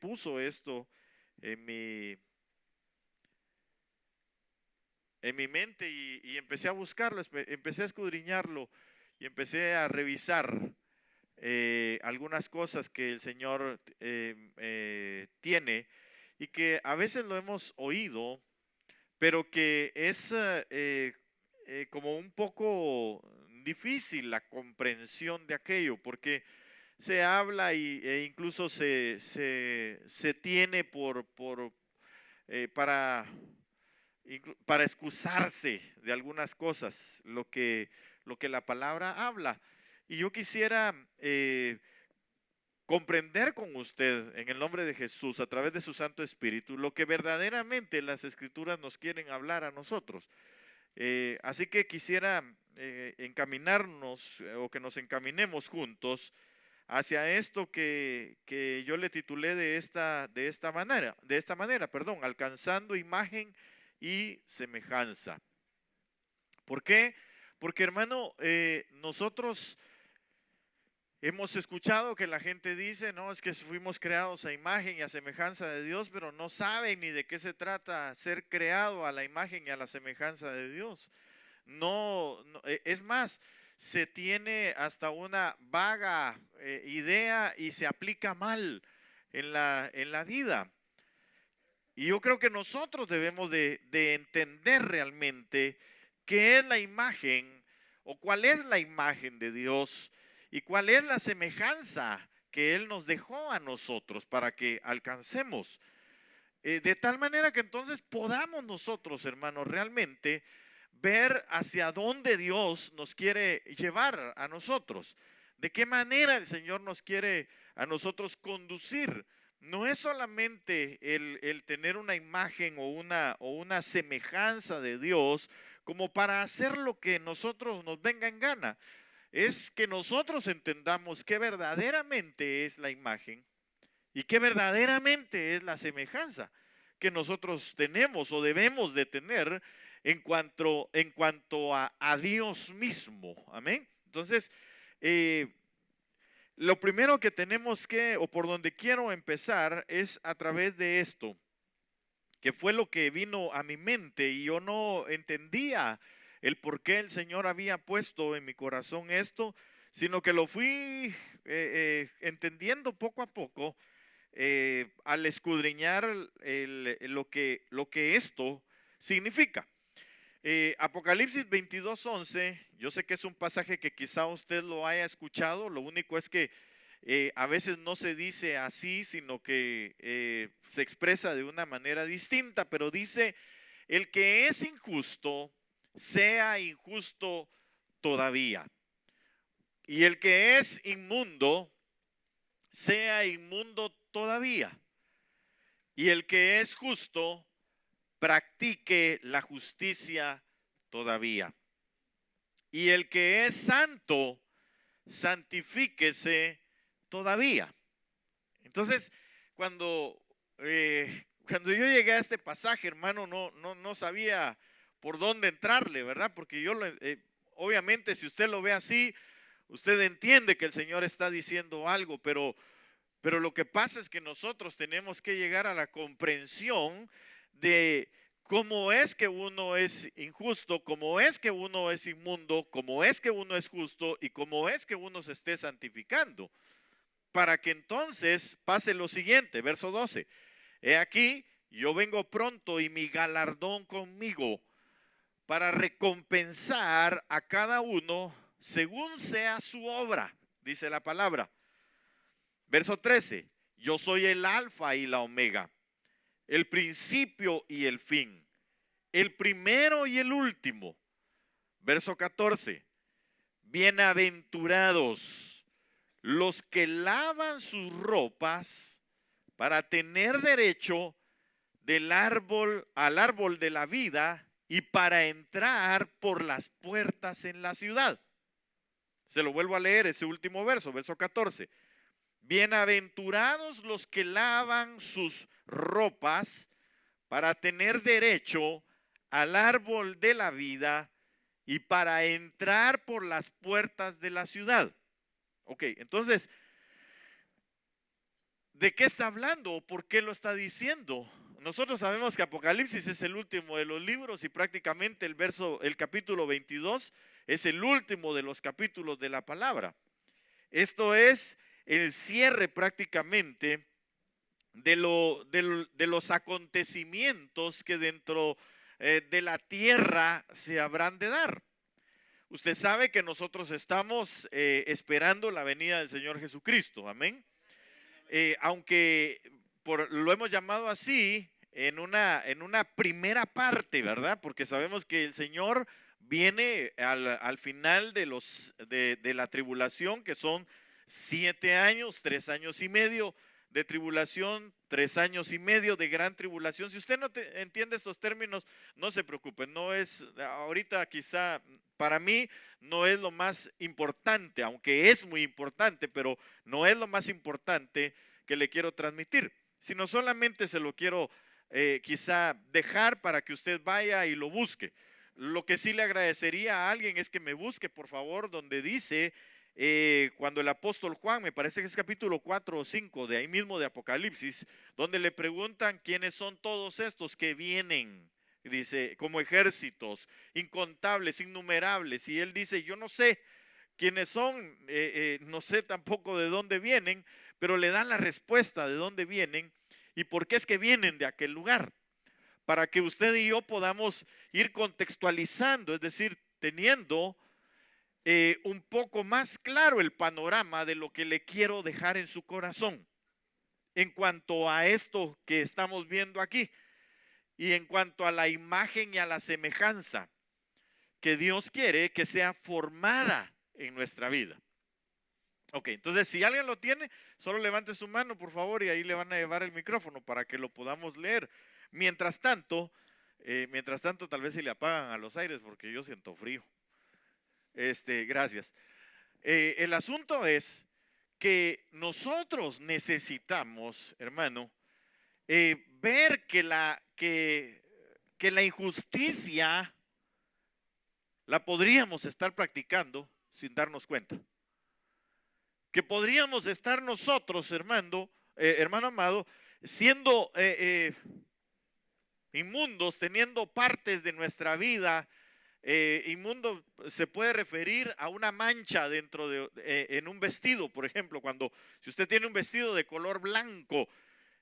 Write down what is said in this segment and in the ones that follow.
puso esto en mi mente y empecé a buscarlo, empecé a escudriñarlo y empecé a revisar algunas cosas que el Señor tiene y que a veces lo hemos oído, pero que es como un poco difícil la comprensión de aquello, porque se habla e incluso se tiene para para excusarse de algunas cosas, lo que la palabra habla. Y yo quisiera comprender con usted, en el nombre de Jesús, a través de su Santo Espíritu, lo que verdaderamente las Escrituras nos quieren hablar a nosotros. Así que quisiera encaminarnos o que nos encaminemos juntos hacia esto que yo le titulé de esta manera, perdón, alcanzando imagen y semejanza. ¿Por qué? Porque, hermano, nosotros hemos escuchado que la gente dice, no, es que fuimos creados a imagen y a semejanza de Dios, pero no saben ni de qué se trata ser creado a la imagen y a la semejanza de Dios. Es más, se tiene hasta una vaga idea y se aplica mal en la vida. Y yo creo que nosotros debemos de entender realmente qué es la imagen o cuál es la imagen de Dios y cuál es la semejanza que Él nos dejó a nosotros para que alcancemos. De tal manera que entonces podamos nosotros, hermanos, realmente ver hacia dónde Dios nos quiere llevar a nosotros. De qué manera el Señor nos quiere a nosotros conducir. No es solamente el tener una imagen o una semejanza de Dios como para hacer lo que nosotros nos venga en gana. Es que nosotros entendamos qué verdaderamente es la imagen y qué verdaderamente es la semejanza que nosotros tenemos o debemos de tener en cuanto a Dios mismo. Amén. Entonces, lo primero que tenemos que, o por donde quiero empezar, es a través de esto, que fue lo que vino a mi mente y yo no entendía el por qué el Señor había puesto en mi corazón esto, sino que lo fui entendiendo poco a poco al escudriñar lo que esto significa. Apocalipsis 22:11, yo sé que es un pasaje que quizá usted lo haya escuchado, lo único es que a veces no se dice así, sino que se expresa de una manera distinta, pero dice, el que es injusto, sea injusto todavía, y el que es inmundo, sea inmundo todavía, y el que es justo, practique la justicia todavía. Y el que es santo, santifíquese todavía. Entonces, cuando yo llegué a este pasaje, hermano, no sabía por dónde entrarle, ¿verdad? Porque obviamente, si usted lo ve así, usted entiende que el Señor está diciendo algo, pero lo que pasa es que nosotros tenemos que llegar a la comprensión de cómo es que uno es injusto, cómo es que uno es inmundo, cómo es que uno es justo y cómo es que uno se esté santificando. Para que entonces pase lo siguiente, verso 12. He aquí, yo vengo pronto y mi galardón conmigo para recompensar a cada uno según sea su obra, dice la palabra. Verso 13, yo soy el alfa y la omega, el principio y el fin, el primero y el último. Verso 14, bienaventurados los que lavan sus ropas para tener derecho al árbol de la vida y para entrar por las puertas en la ciudad. Se lo vuelvo a leer ese último verso, verso 14. Bienaventurados los que lavan sus ropas para tener derecho al árbol de la vida y para entrar por las puertas de la ciudad. Ok, entonces, ¿de qué está hablando o por qué lo está diciendo? Nosotros sabemos que Apocalipsis es el último de los libros y prácticamente el capítulo 22 es el último de los capítulos de la palabra. Esto es el cierre prácticamente de los acontecimientos que dentro de la tierra se habrán de dar. Usted sabe que nosotros estamos esperando la venida del Señor Jesucristo, amén. Aunque lo hemos llamado así en una primera parte, ¿verdad? Porque sabemos que el Señor viene al final de la tribulación, que son 7 años, 3 años y medio de tribulación, 3 años y medio de gran tribulación. Si usted no entiende estos términos, no se preocupe, no es ahorita quizá para mí no es lo más importante, aunque es muy importante, pero no es lo más importante que le quiero transmitir, sino solamente se lo quiero quizá dejar para que usted vaya y lo busque. Lo que sí le agradecería a alguien es que me busque, por favor, donde dice cuando el apóstol Juan, me parece que es capítulo 4 o 5 de ahí mismo de Apocalipsis, donde le preguntan quiénes son todos estos que vienen, dice, como ejércitos incontables, innumerables, y él dice, yo no sé quiénes son, no sé tampoco de dónde vienen, pero le dan la respuesta de dónde vienen y por qué es que vienen de aquel lugar, para que usted y yo podamos ir contextualizando, es decir, teniendo un poco más claro el panorama de lo que le quiero dejar en su corazón en cuanto a esto que estamos viendo aquí y en cuanto a la imagen y a la semejanza que Dios quiere que sea formada en nuestra vida. Ok, entonces si alguien lo tiene, solo levante su mano por favor y ahí le van a llevar el micrófono para que lo podamos leer. Mientras tanto tal vez se le apagan a los aires porque yo siento frío. Gracias. El asunto es que nosotros necesitamos, hermano, ver que la injusticia la podríamos estar practicando sin darnos cuenta. Que podríamos estar nosotros, hermano amado, siendo inmundos, teniendo partes de nuestra vida. Inmundo se puede referir a una mancha en un vestido, por ejemplo, si usted tiene un vestido de color blanco,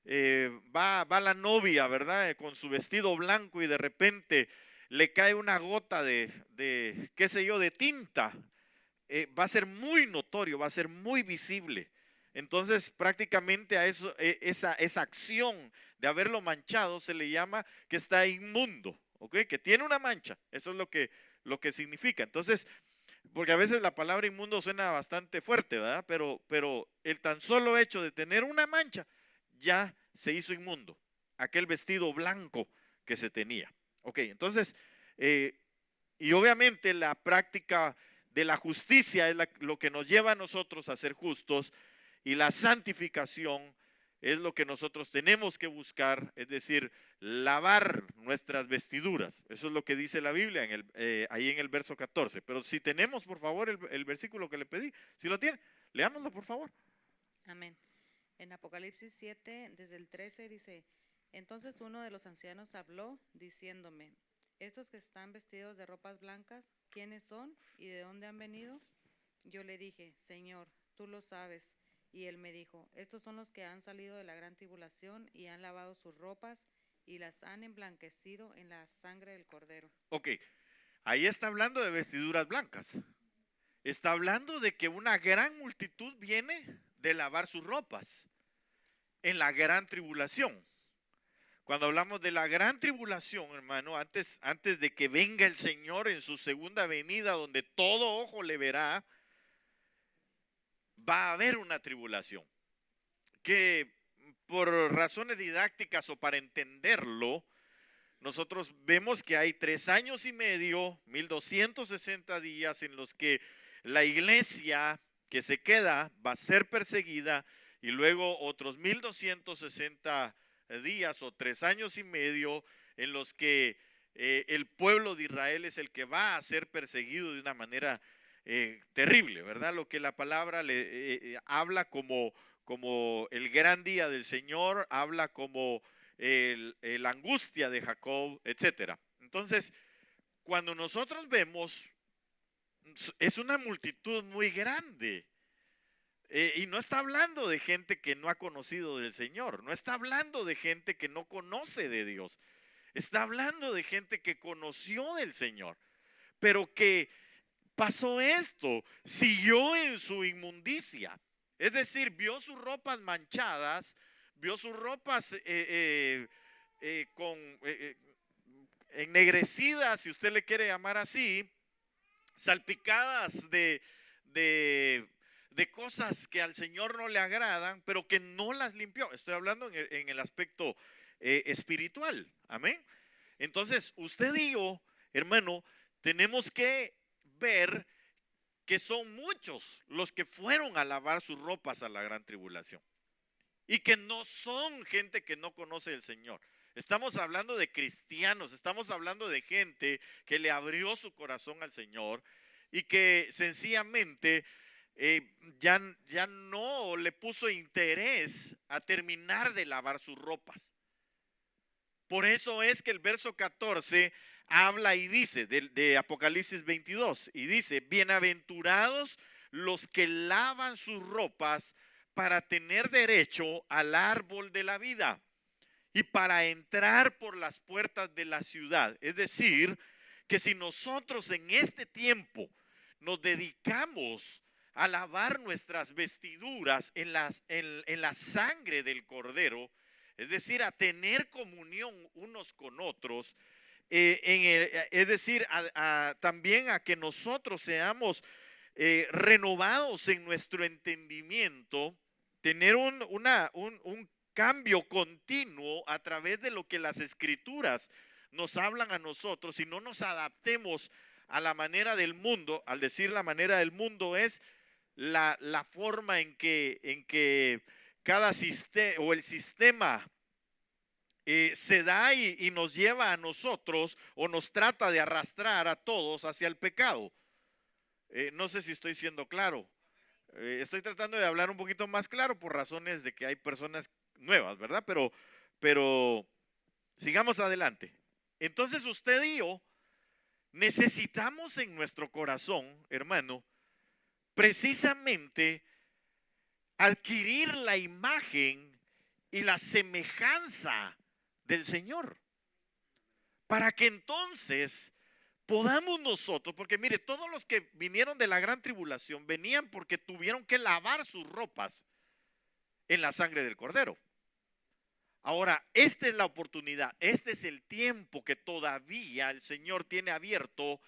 va la novia, ¿verdad? Con su vestido blanco y de repente le cae una gota de qué sé yo, de tinta, va a ser muy notorio, va a ser muy visible. Entonces prácticamente a eso, esa acción de haberlo manchado se le llama que está inmundo. ¿Okay? Que tiene una mancha, eso es lo que significa. Entonces, porque a veces la palabra inmundo suena bastante fuerte, ¿verdad? Pero el tan solo hecho de tener una mancha ya se hizo inmundo, aquel vestido blanco que se tenía. Ok, entonces, y obviamente la práctica de la justicia es lo que nos lleva a nosotros a ser justos, y la santificación es lo que nosotros tenemos que buscar, es decir, lavar nuestras vestiduras. Eso es lo que dice la Biblia ahí en el verso 14. Pero si tenemos, por favor, el versículo que le pedí, si lo tiene, leámoslo, por favor. Amén. En Apocalipsis 7, desde el 13, dice, entonces uno de los ancianos habló, diciéndome, estos que están vestidos de ropas blancas, ¿quiénes son y de dónde han venido? Yo le dije, Señor, tú lo sabes. Y él me dijo, estos son los que han salido de la gran tribulación y han lavado sus ropas y las han emblanquecido en la sangre del Cordero. Ok, ahí está hablando de vestiduras blancas. Está hablando de que una gran multitud viene de lavar sus ropas en la gran tribulación. Cuando hablamos de la gran tribulación, hermano, antes de que venga el Señor en su segunda venida, donde todo ojo le verá, va a haber una tribulación que por razones didácticas o para entenderlo, nosotros vemos que hay 3 años y medio, 1260 días en los que la iglesia que se queda va a ser perseguida y luego otros 1260 días o 3 años y medio en los que el pueblo de Israel es el que va a ser perseguido de una manera terrible, ¿verdad? Lo que la palabra le habla como como el gran día del Señor, habla como la angustia de Jacob, etcétera. Entonces, cuando nosotros vemos, es una multitud muy grande. Y no está hablando de gente que no ha conocido del Señor, no está hablando de gente que no conoce de Dios, está hablando de gente que conoció del Señor, pero que pasó esto, siguió en su inmundicia, es decir, vio sus ropas manchadas, vio sus ropas ennegrecidas, si usted le quiere llamar así, salpicadas de cosas que al Señor no le agradan, pero que no las limpió. Estoy hablando en el aspecto espiritual. Amén. Entonces, usted y yo, hermano, tenemos que ver que son muchos los que fueron a lavar sus ropas a la gran tribulación. Y que no son gente que no conoce al Señor. Estamos hablando de cristianos, estamos hablando de gente que le abrió su corazón al Señor y que sencillamente ya no le puso interés a terminar de lavar sus ropas. Por eso es que el verso 14 habla y dice, de Apocalipsis 22, y dice: bienaventurados los que lavan sus ropas para tener derecho al árbol de la vida y para entrar por las puertas de la ciudad. Es decir, que si nosotros en este tiempo nos dedicamos a lavar nuestras vestiduras en la sangre del Cordero, es decir, a tener comunión unos con otros, es decir, también a que nosotros seamos renovados en nuestro entendimiento, tener un cambio continuo a través de lo que las Escrituras nos hablan a nosotros, y no nos adaptemos a la manera del mundo. Al decir la manera del mundo es la forma en que cada sistema o el sistema se da y nos lleva a nosotros, o nos trata de arrastrar a todos hacia el pecado. No sé si estoy siendo claro. Estoy tratando de hablar un poquito más claro por razones de que hay personas nuevas, ¿verdad? Pero sigamos adelante. Entonces usted y yo necesitamos en nuestro corazón, hermano, precisamente adquirir la imagen y la semejanza del Señor, para que entonces podamos nosotros, porque mire, todos los que vinieron de la gran tribulación venían porque tuvieron que lavar sus ropas en la sangre del Cordero. Ahora, esta es la oportunidad, este es el tiempo que todavía el Señor tiene abierto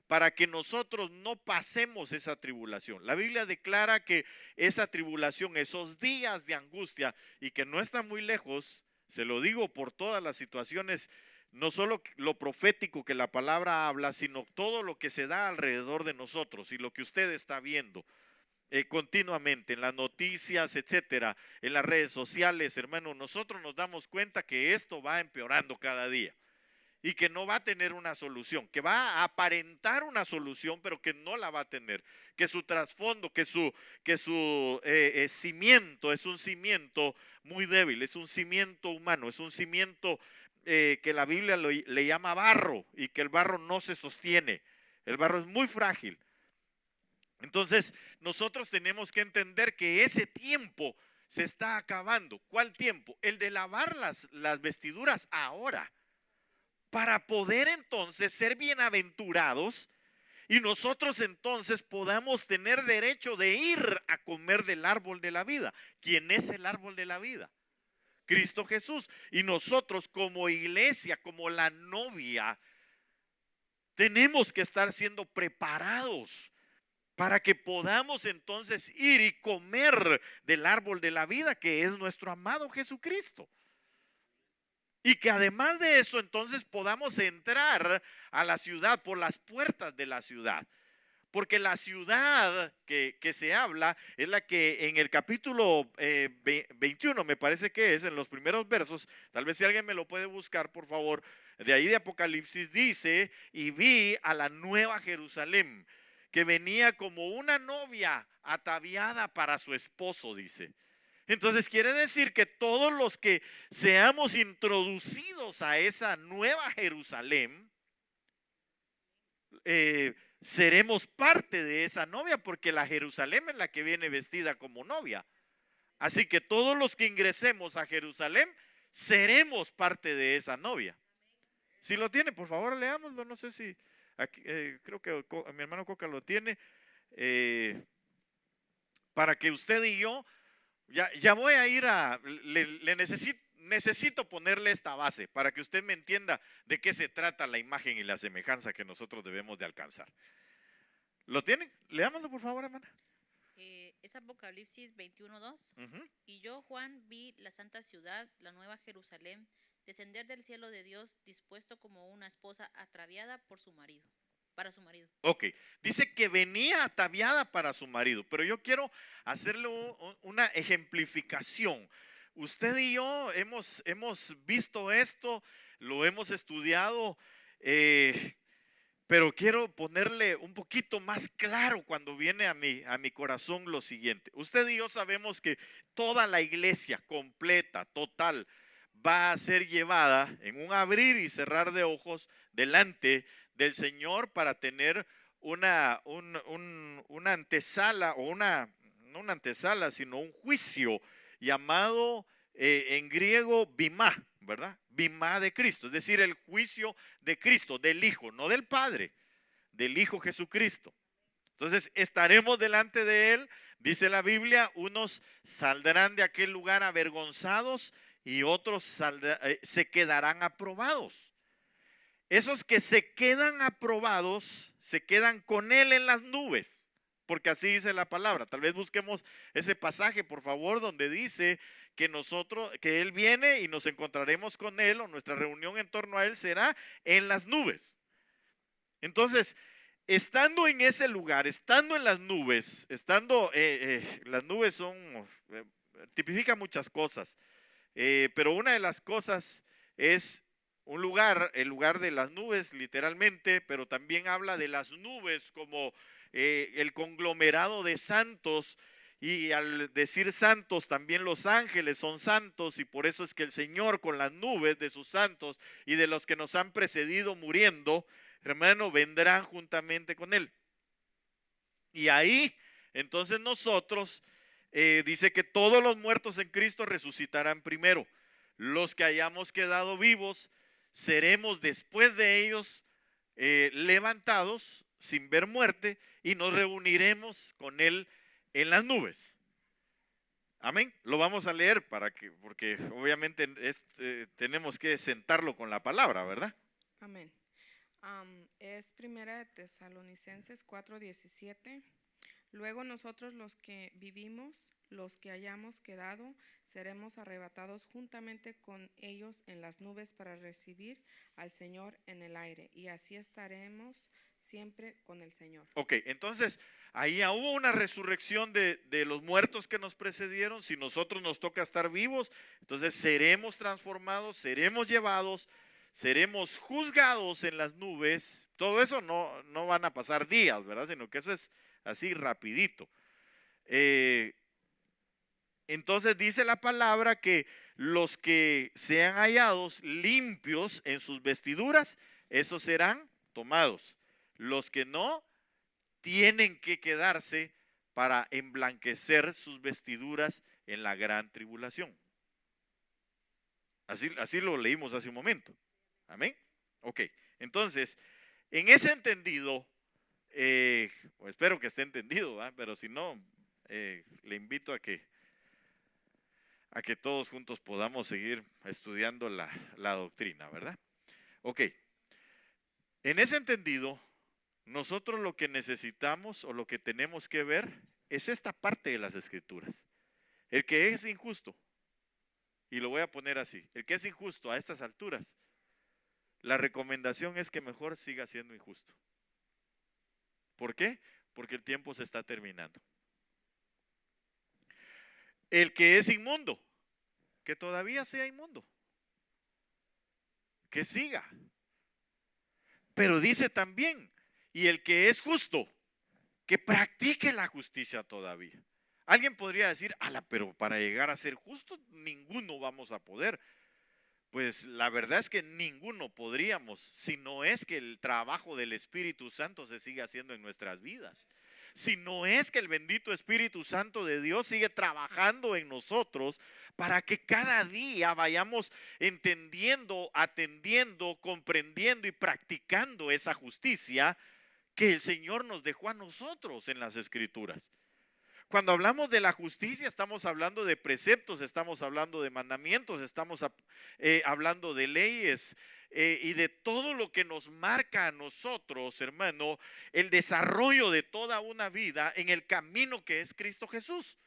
para que nosotros no pasemos esa tribulación. La Biblia declara que esa tribulación, esos días de angustia, y que no está muy lejos, se lo digo por todas las situaciones, no solo lo profético que la palabra habla, sino todo lo que se da alrededor de nosotros y lo que usted está viendo continuamente en las noticias, etcétera, en las redes sociales. Hermano, nosotros nos damos cuenta que esto va empeorando cada día y que no va a tener una solución, que va a aparentar una solución, pero que no la va a tener, que su trasfondo, que su cimiento es un cimiento muy débil, es un cimiento humano, es un cimiento que la Biblia le llama barro, y que el barro no se sostiene, el barro es muy frágil. Entonces nosotros tenemos que entender que ese tiempo se está acabando. ¿Cuál tiempo? El de lavar las vestiduras ahora, para poder entonces ser bienaventurados y nosotros entonces podamos tener derecho de ir a comer del árbol de la vida. ¿Quién es el árbol de la vida? Cristo Jesús. Y nosotros como iglesia, como la novia, tenemos que estar siendo preparados para que podamos entonces ir y comer del árbol de la vida, que es nuestro amado Jesucristo. Y que además de eso entonces podamos entrar a la ciudad por las puertas de la ciudad. Porque la ciudad que se habla es la que en el capítulo 21, me parece que es, en los primeros versos, tal vez si alguien me lo puede buscar, por favor, de ahí de Apocalipsis, dice: y vi a la nueva Jerusalén, que venía como una novia ataviada para su esposo, dice. Entonces quiere decir que todos los que seamos introducidos a esa nueva Jerusalén, seremos parte de esa novia, porque la Jerusalén es la que viene vestida como novia. Así que todos los que ingresemos a Jerusalén seremos parte de esa novia. Si lo tiene, por favor, leámoslo. No sé si aquí, creo que mi hermano Coca lo tiene, para que usted y yo ya voy a ir le necesito ponerle esta base para que usted me entienda de qué se trata la imagen y la semejanza que nosotros debemos de alcanzar. ¿Lo tienen? Leámoslo, por favor, hermana. Es Apocalipsis 21:2. Uh-huh. Y yo, Juan, vi la santa ciudad, la nueva Jerusalén, descender del cielo de Dios, dispuesto como una esposa ataviada por su marido, para su marido. Ok, dice que venía ataviada para su marido, pero yo quiero hacerle una ejemplificación. Usted y yo hemos visto esto, lo hemos estudiado, pero quiero ponerle un poquito más claro cuando viene a mi corazón lo siguiente. Usted y yo sabemos que toda la iglesia completa, total, va a ser llevada en un abrir y cerrar de ojos delante del Señor para tener una antesala, o no una antesala, sino un juicio llamado en griego bimá, ¿verdad? Bimá de Cristo, es decir, el juicio de Cristo, del Hijo, no del Padre, del Hijo Jesucristo. Entonces estaremos delante de Él, dice la Biblia, unos saldrán de aquel lugar avergonzados y otros se quedarán aprobados. Esos que se quedan aprobados, se quedan con Él en las nubes, porque así dice la palabra. Tal vez busquemos ese pasaje, por favor, donde dice que Él viene y nos encontraremos con Él, o nuestra reunión en torno a Él será en las nubes. Entonces, estando en ese lugar, estando en las nubes, las nubes tipifican muchas cosas, pero una de las cosas es un lugar, el lugar de las nubes literalmente, pero también habla de las nubes como el conglomerado de santos. Y al decir santos, también los ángeles son santos, y por eso es que el Señor, con las nubes de sus santos y de los que nos han precedido muriendo, hermano, vendrán juntamente con Él. Y ahí, entonces nosotros, dice que todos los muertos en Cristo resucitarán primero. Los que hayamos quedado vivos, seremos después de ellos levantados sin ver muerte, y nos reuniremos con Él en las nubes. Amén. Lo vamos a leer porque obviamente tenemos que sentarlo con la palabra, ¿verdad? Amén. Es primera de Tesalonicenses 4:17. Luego nosotros los que vivimos, los que hayamos quedado, seremos arrebatados juntamente con ellos en las nubes para recibir al Señor en el aire, y así estaremos siempre con el Señor. Ok, entonces ahí hubo una resurrección de los muertos que nos precedieron. Si nosotros nos toca estar vivos, entonces seremos transformados, seremos llevados, seremos juzgados en las nubes. Todo eso no van a pasar días, ¿verdad? Sino que eso es así rapidito. Entonces dice la palabra que los que sean hallados limpios en sus vestiduras, esos serán tomados. Los que no, tienen que quedarse para emblanquecer sus vestiduras en la gran tribulación. Así lo leímos hace un momento. Amén. Ok, entonces, en ese entendido, pues espero que esté entendido, ¿verdad? Pero si no, le invito a que todos juntos podamos seguir estudiando la doctrina, ¿verdad? Ok, en ese entendido, nosotros lo que necesitamos o lo que tenemos que ver es esta parte de las Escrituras. El que es injusto, y lo voy a poner así, el que es injusto a estas alturas, la recomendación es que mejor siga siendo injusto. ¿Por qué? Porque el tiempo se está terminando. El que es inmundo, que todavía sea inmundo, que siga. Pero dice también, y el que es justo, que practique la justicia todavía. Alguien podría decir, ala, pero para llegar a ser justo, ninguno vamos a poder. Pues la verdad es que ninguno podríamos, si no es que el trabajo del Espíritu Santo se sigue haciendo en nuestras vidas. Si no es que el bendito Espíritu Santo de Dios sigue trabajando en nosotros para que cada día vayamos entendiendo, atendiendo, comprendiendo y practicando esa justicia que el Señor nos dejó a nosotros en las Escrituras. Cuando hablamos de la justicia, estamos hablando de preceptos, estamos hablando de mandamientos, estamos hablando de leyes y de todo lo que nos marca a nosotros, hermano, el desarrollo de toda una vida en el camino que es Cristo Jesús,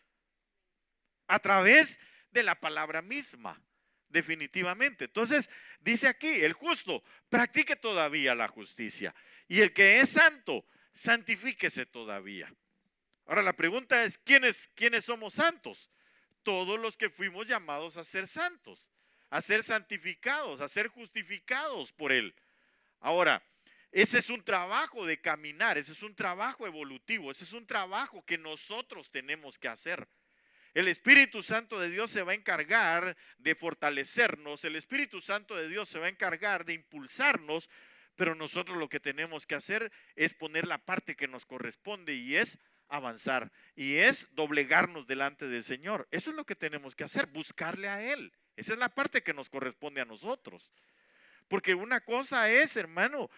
a través de la palabra misma, definitivamente. Entonces, dice aquí, el justo practique todavía la justicia, y el que es santo, santifíquese todavía. Ahora la pregunta es, ¿quiénes somos santos? Todos los que fuimos llamados a ser santos, a ser santificados, a ser justificados por Él. Ahora, ese es un trabajo de caminar, ese es un trabajo evolutivo, ese es un trabajo que nosotros tenemos que hacer. El Espíritu Santo de Dios se va a encargar de fortalecernos, el Espíritu Santo de Dios se va a encargar de impulsarnos, pero nosotros lo que tenemos que hacer es poner la parte que nos corresponde y es avanzar y es doblegarnos delante del Señor. Eso es lo que tenemos que hacer, buscarle a Él. Esa es la parte que nos corresponde a nosotros. Porque una cosa es, hermano,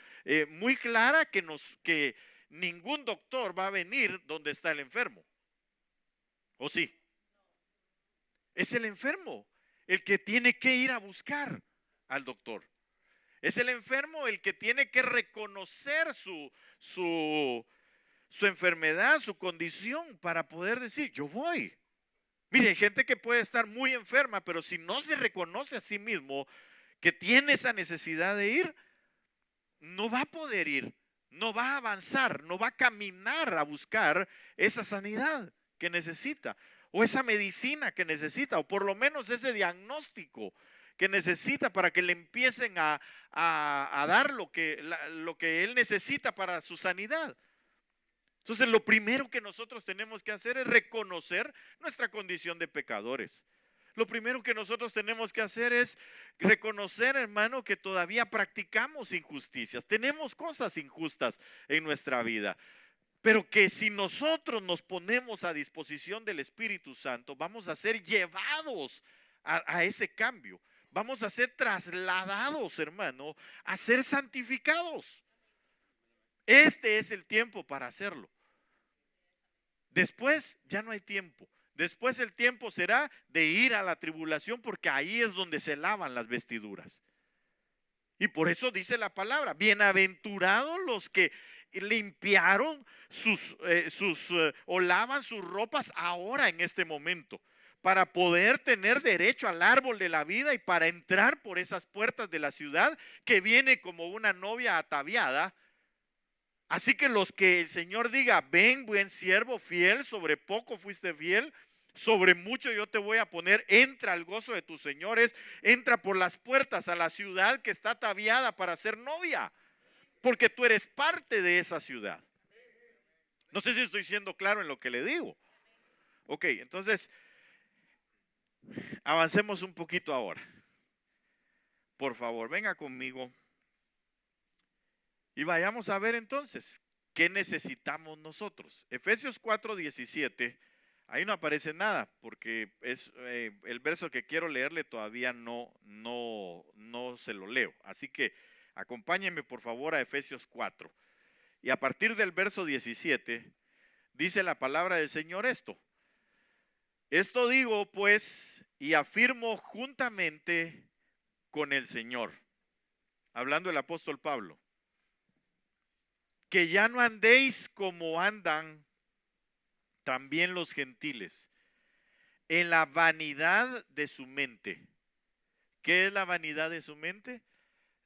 muy clara que ningún doctor va a venir donde está el enfermo. ¿O sí? Es el enfermo el que tiene que ir a buscar al doctor. Es el enfermo el que tiene que reconocer su enfermedad, su condición, para poder decir, yo voy. Mire, hay gente que puede estar muy enferma, pero si no se reconoce a sí mismo que tiene esa necesidad de ir, no va a poder ir, no va a avanzar, no va a caminar a buscar esa sanidad que necesita, o esa medicina que necesita, o por lo menos ese diagnóstico que necesita para que le empiecen a dar lo que él necesita para su sanidad. Entonces lo primero que nosotros tenemos que hacer es reconocer nuestra condición de pecadores. Lo primero que nosotros tenemos que hacer es reconocer, hermano, que todavía practicamos injusticias. Tenemos cosas injustas en nuestra vida, pero que si nosotros nos ponemos a disposición del Espíritu Santo, vamos a ser llevados a ese cambio. Vamos a ser trasladados, hermano, a ser santificados. Este es el tiempo para hacerlo. Después ya no hay tiempo. Después el tiempo será de ir a la tribulación, porque ahí es donde se lavan las vestiduras. Y por eso dice la palabra, bienaventurados los que limpiaron o lavan sus ropas ahora en este momento, para poder tener derecho al árbol de la vida y para entrar por esas puertas de la ciudad que viene como una novia ataviada. Así que los que el Señor diga, ven buen siervo fiel, sobre poco fuiste fiel, sobre mucho yo te voy a poner, entra al gozo de tus señores, entra por las puertas a la ciudad que está ataviada para ser novia, porque tú eres parte de esa ciudad. No sé si estoy siendo claro en lo que le digo. Ok, entonces avancemos un poquito ahora. Por favor, venga conmigo. Y vayamos a ver entonces, ¿qué necesitamos nosotros? Efesios 4:17, ahí no aparece nada, porque es el verso que quiero leerle todavía no se lo leo. Así que acompáñenme por favor a Efesios 4. Y a partir del verso 17, dice la palabra del Señor esto. Esto digo pues, y afirmo juntamente con el Señor, hablando el apóstol Pablo, que ya no andéis como andan también los gentiles, en la vanidad de su mente. ¿Qué es la vanidad de su mente?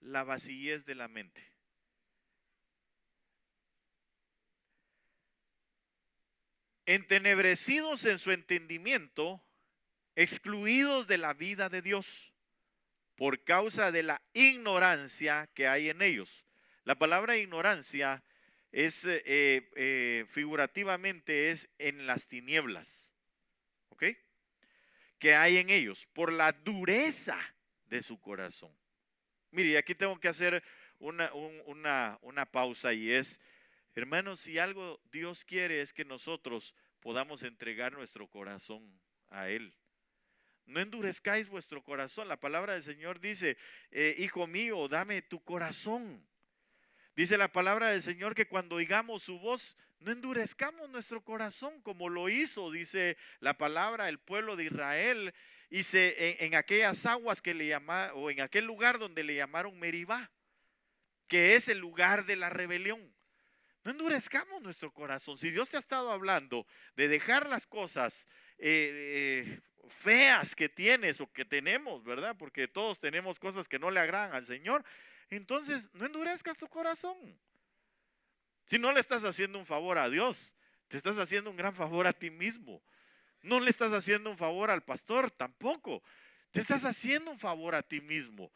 La vacillez de la mente. Entenebrecidos en su entendimiento, excluidos de la vida de Dios, por causa de la ignorancia que hay en ellos. La palabra ignorancia es figurativamente es en las tinieblas. ¿ok? Que hay en ellos, por la dureza de su corazón. Mire, aquí tengo que hacer una pausa y es, hermanos, si algo Dios quiere es que nosotros podamos entregar nuestro corazón a Él. No endurezcáis vuestro corazón. La palabra del Señor dice, hijo mío, dame tu corazón. Dice la palabra del Señor que cuando oigamos su voz, no endurezcamos nuestro corazón como lo hizo, dice la palabra, el pueblo de Israel, en aquellas aguas que le llamaron, o en aquel lugar donde le llamaron Meribá, que es el lugar de la rebelión. No endurezcamos nuestro corazón. Si Dios te ha estado hablando de dejar las cosas feas que tienes o que tenemos, ¿verdad? Porque todos tenemos cosas que no le agradan al Señor. Entonces, no endurezcas tu corazón. Si no le estás haciendo un favor a Dios, te estás haciendo un gran favor a ti mismo. No le estás haciendo un favor al pastor tampoco. Te estás haciendo un favor a ti mismo.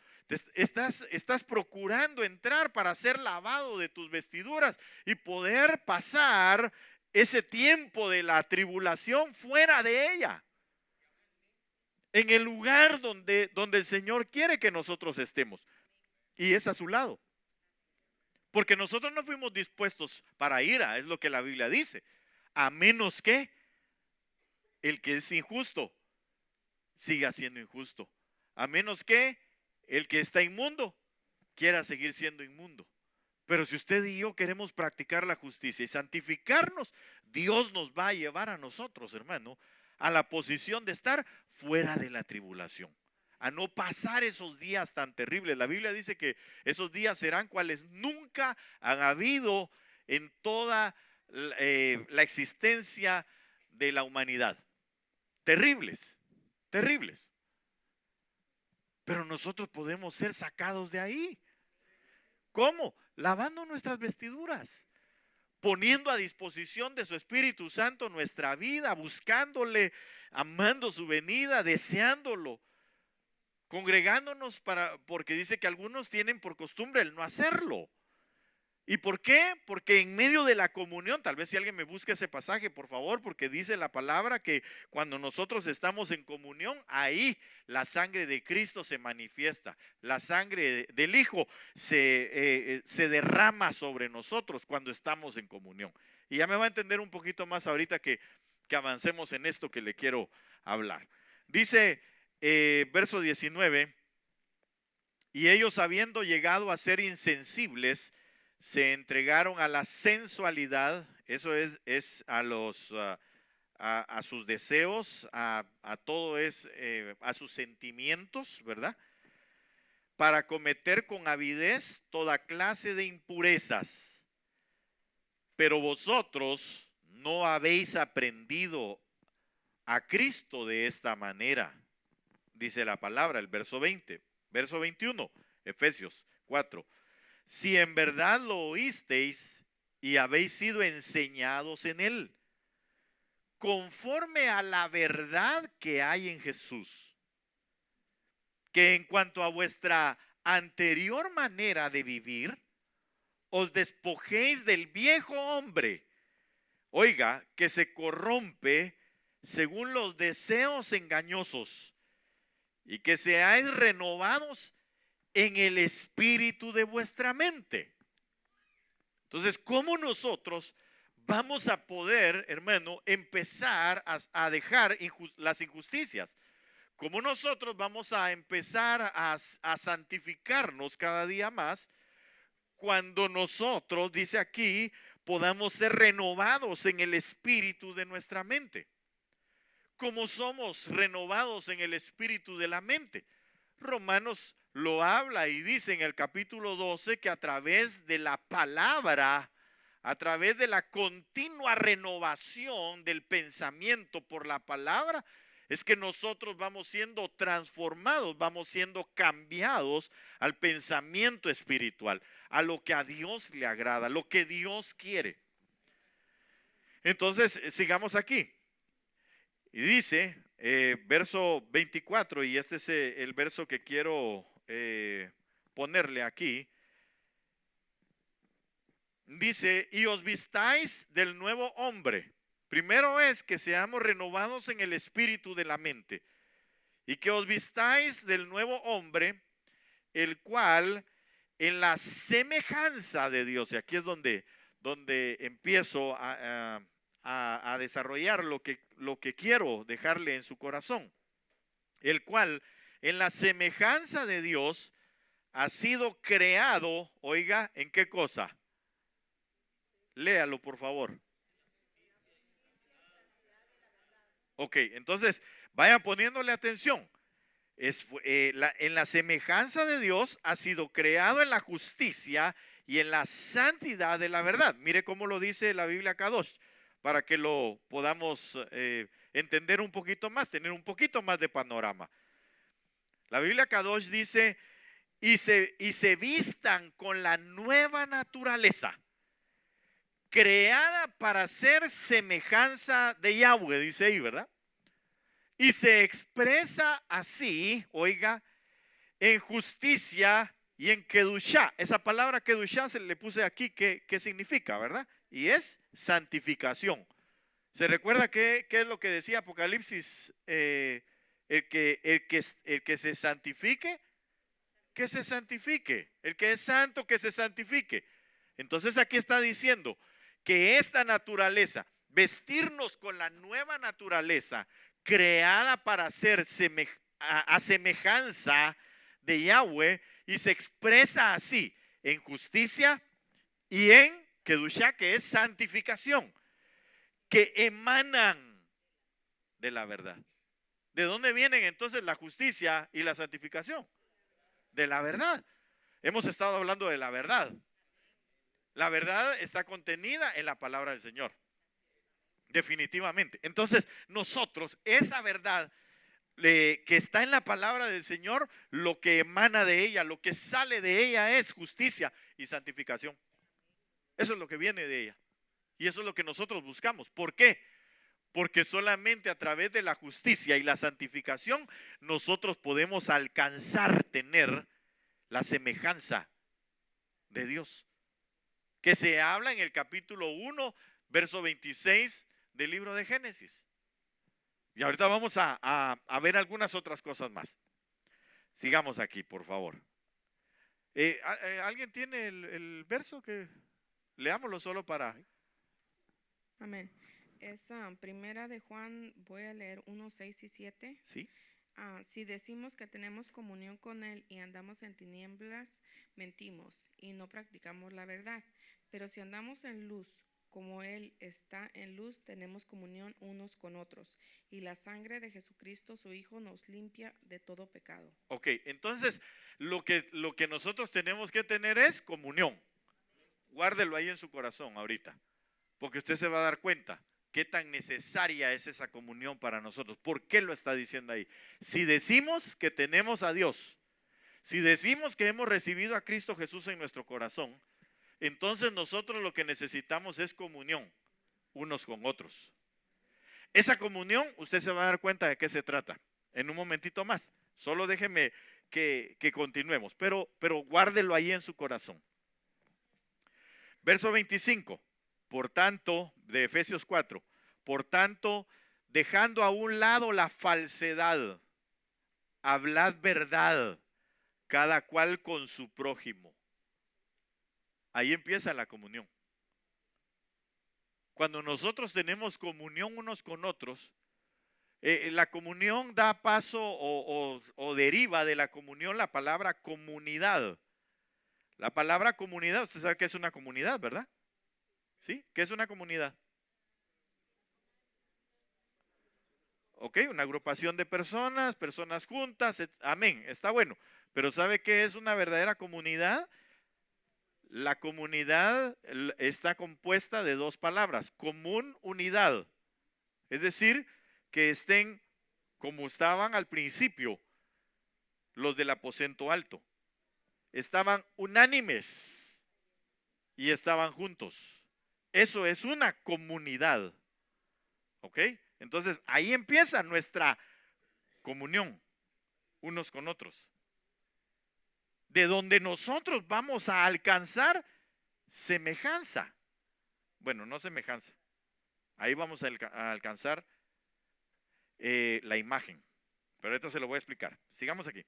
Estás procurando entrar para ser lavado de tus vestiduras y poder pasar ese tiempo de la tribulación fuera de ella. En el lugar donde el Señor quiere que nosotros estemos. Y es a su lado. Porque nosotros no fuimos dispuestos para ira, es lo que la Biblia dice. A menos que el que es injusto siga siendo injusto. A menos que el que está inmundo quiera seguir siendo inmundo. Pero si usted y yo queremos practicar la justicia y santificarnos, Dios nos va a llevar a nosotros, hermano, a la posición de estar fuera de la tribulación. A no pasar esos días tan terribles. La Biblia dice que esos días serán cuales nunca han habido en toda la existencia de la humanidad. Terribles, terribles. Pero nosotros podemos ser sacados de ahí. ¿Cómo? Lavando nuestras vestiduras, poniendo a disposición de su Espíritu Santo nuestra vida, buscándole, amando su venida, deseándolo, congregándonos porque dice que algunos tienen por costumbre el no hacerlo. ¿Y por qué? Porque en medio de la comunión, tal vez si alguien me busca ese pasaje, por favor, porque dice la palabra que cuando nosotros estamos en comunión, ahí la sangre de Cristo se manifiesta. La sangre del Hijo se derrama sobre nosotros cuando estamos en comunión. Y ya me va a entender un poquito más ahorita que avancemos en esto que le quiero hablar. Dice verso 19, y ellos habiendo llegado a ser insensibles, se entregaron a la sensualidad, eso es a sus deseos, a todo a sus sentimientos, ¿verdad? Para cometer con avidez toda clase de impurezas. Pero vosotros no habéis aprendido a Cristo de esta manera, dice la palabra, el verso 20, verso 21, Efesios 4. Si en verdad lo oísteis y habéis sido enseñados en él, conforme a la verdad que hay en Jesús, que en cuanto a vuestra anterior manera de vivir, os despojéis del viejo hombre, oiga, que se corrompe según los deseos engañosos, y que seáis renovados en el espíritu de vuestra mente. Entonces, ¿cómo nosotros vamos a poder, hermano, empezar a dejar las injusticias? ¿Cómo nosotros vamos a empezar a santificarnos cada día más cuando nosotros, dice aquí, podamos ser renovados en el espíritu de nuestra mente? ¿Cómo somos renovados en el espíritu de la mente? Romanos lo habla y dice en el capítulo 12 que a través de la palabra, a través de la continua renovación del pensamiento por la palabra, es que nosotros vamos siendo transformados, vamos siendo cambiados al pensamiento espiritual, a lo que a Dios le agrada, lo que Dios quiere. Entonces, sigamos aquí. Y dice, verso 24, y este es el verso que quiero ponerle aquí. Dice, y os vistáis del nuevo hombre, Primero es que seamos renovados en el espíritu de la mente y que os vistáis del nuevo hombre, el cual en la semejanza de Dios, y aquí es donde empiezo a desarrollar lo que quiero dejarle en su corazón, el cual en la semejanza de Dios ha sido creado, oiga, ¿en qué cosa? Léalo, por favor. Ok, entonces vayan poniéndole atención. En la semejanza de Dios ha sido creado en la justicia y en la santidad de la verdad. Mire cómo lo dice la Biblia Kadosh, para que lo podamos entender un poquito más, tener un poquito más de panorama. La Biblia Kadosh dice, y se vistan con la nueva naturaleza, creada para ser semejanza de Yahweh, dice ahí, ¿verdad? Y se expresa así, oiga, en justicia y en kedushá. Esa palabra kedushá se le puse aquí, ¿qué significa, verdad? Y es santificación. ¿Se recuerda qué es lo que decía Apocalipsis? El que se santifique, que se santifique. El que es santo, que se santifique. Entonces aquí está diciendo que esta naturaleza, vestirnos con la nueva naturaleza, creada para ser a semejanza de Yahweh, y se expresa así en justicia y en kedushá, que es santificación, que emanan de la verdad. ¿De dónde vienen entonces la justicia y la santificación? De la verdad. Hemos estado hablando de la verdad. La verdad está contenida en la palabra del Señor. Definitivamente. Entonces, nosotros, esa verdad que está en la palabra del Señor, lo que emana de ella, lo que sale de ella es justicia y santificación. Eso es lo que viene de ella. Y eso es lo que nosotros buscamos. ¿Por qué? Porque solamente a través de la justicia y la santificación nosotros podemos alcanzar tener la semejanza de Dios, que se habla en el capítulo 1, verso 26 del libro de Génesis. Y ahorita vamos a ver algunas otras cosas más. Sigamos aquí, por favor. ¿Alguien tiene el verso? Que leámoslo solo para... Amén. Es primera de Juan, voy a leer 1, 6 y 7. ¿Sí? Si decimos que tenemos comunión con Él y andamos en tinieblas, mentimos y no practicamos la verdad. Pero si andamos en luz, como Él está en luz, tenemos comunión unos con otros. Y la sangre de Jesucristo, su Hijo, nos limpia de todo pecado. Ok, entonces lo que nosotros tenemos que tener es comunión. Guárdelo ahí en su corazón ahorita, porque usted se va a dar cuenta qué tan necesaria es esa comunión para nosotros. ¿Por qué lo está diciendo ahí? Si decimos que tenemos a Dios, si decimos que hemos recibido a Cristo Jesús en nuestro corazón, entonces nosotros lo que necesitamos es comunión unos con otros. Esa comunión, usted se va a dar cuenta de qué se trata en un momentito más. Solo déjeme que continuemos, pero guárdelo ahí en su corazón. Verso 25. Por tanto, de Efesios 4, por tanto, dejando a un lado la falsedad, hablad verdad, cada cual con su prójimo. Ahí empieza la comunión. Cuando nosotros tenemos comunión unos con otros, la comunión da paso o deriva de la comunión la palabra comunidad. La palabra comunidad, usted sabe que es una comunidad, ¿verdad? ¿Sí? ¿Qué es una comunidad? Ok, una agrupación de personas juntas, amén, está bueno. Pero ¿sabe qué es una verdadera comunidad? La comunidad está compuesta de dos palabras: común, unidad. Es decir, que estén como estaban al principio los del aposento alto. Estaban unánimes y estaban juntos. Eso es una comunidad. ¿Ok? Entonces ahí empieza nuestra comunión unos con otros, de donde nosotros vamos a alcanzar semejanza. Bueno, no semejanza, Ahí vamos a alcanzar la imagen. Pero ahorita se lo voy a explicar. Sigamos aquí.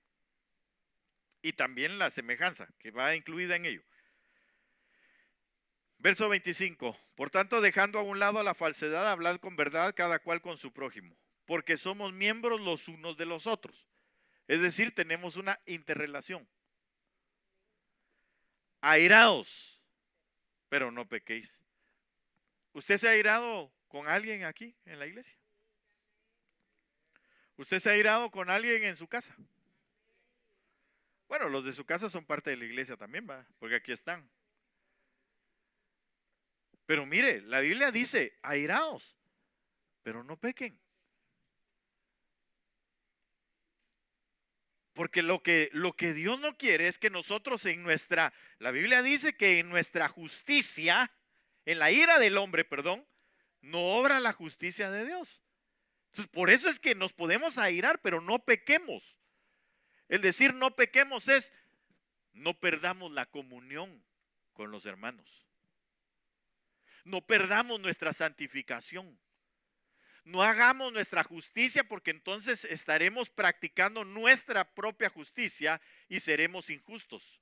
Y también la semejanza que va incluida en ello. Verso 25. Por tanto, dejando a un lado la falsedad, hablad con verdad cada cual con su prójimo, porque somos miembros los unos de los otros. Es decir, tenemos una interrelación. Airaos, pero no pequéis. ¿Usted se ha airado con alguien aquí en la iglesia? ¿Usted se ha airado con alguien en su casa? Bueno, los de su casa son parte de la iglesia también, ¿va? Porque aquí están. Pero mire, la Biblia dice, airaos, pero no pequen. Porque lo que Dios no quiere es que nosotros la Biblia dice que en nuestra justicia, en la ira del hombre, perdón, no obra la justicia de Dios. Entonces, por eso es que nos podemos airar, pero no pequemos. El decir no pequemos es, no perdamos la comunión con los hermanos. No perdamos nuestra santificación. No hagamos nuestra justicia, porque entonces estaremos practicando nuestra propia justicia y seremos injustos.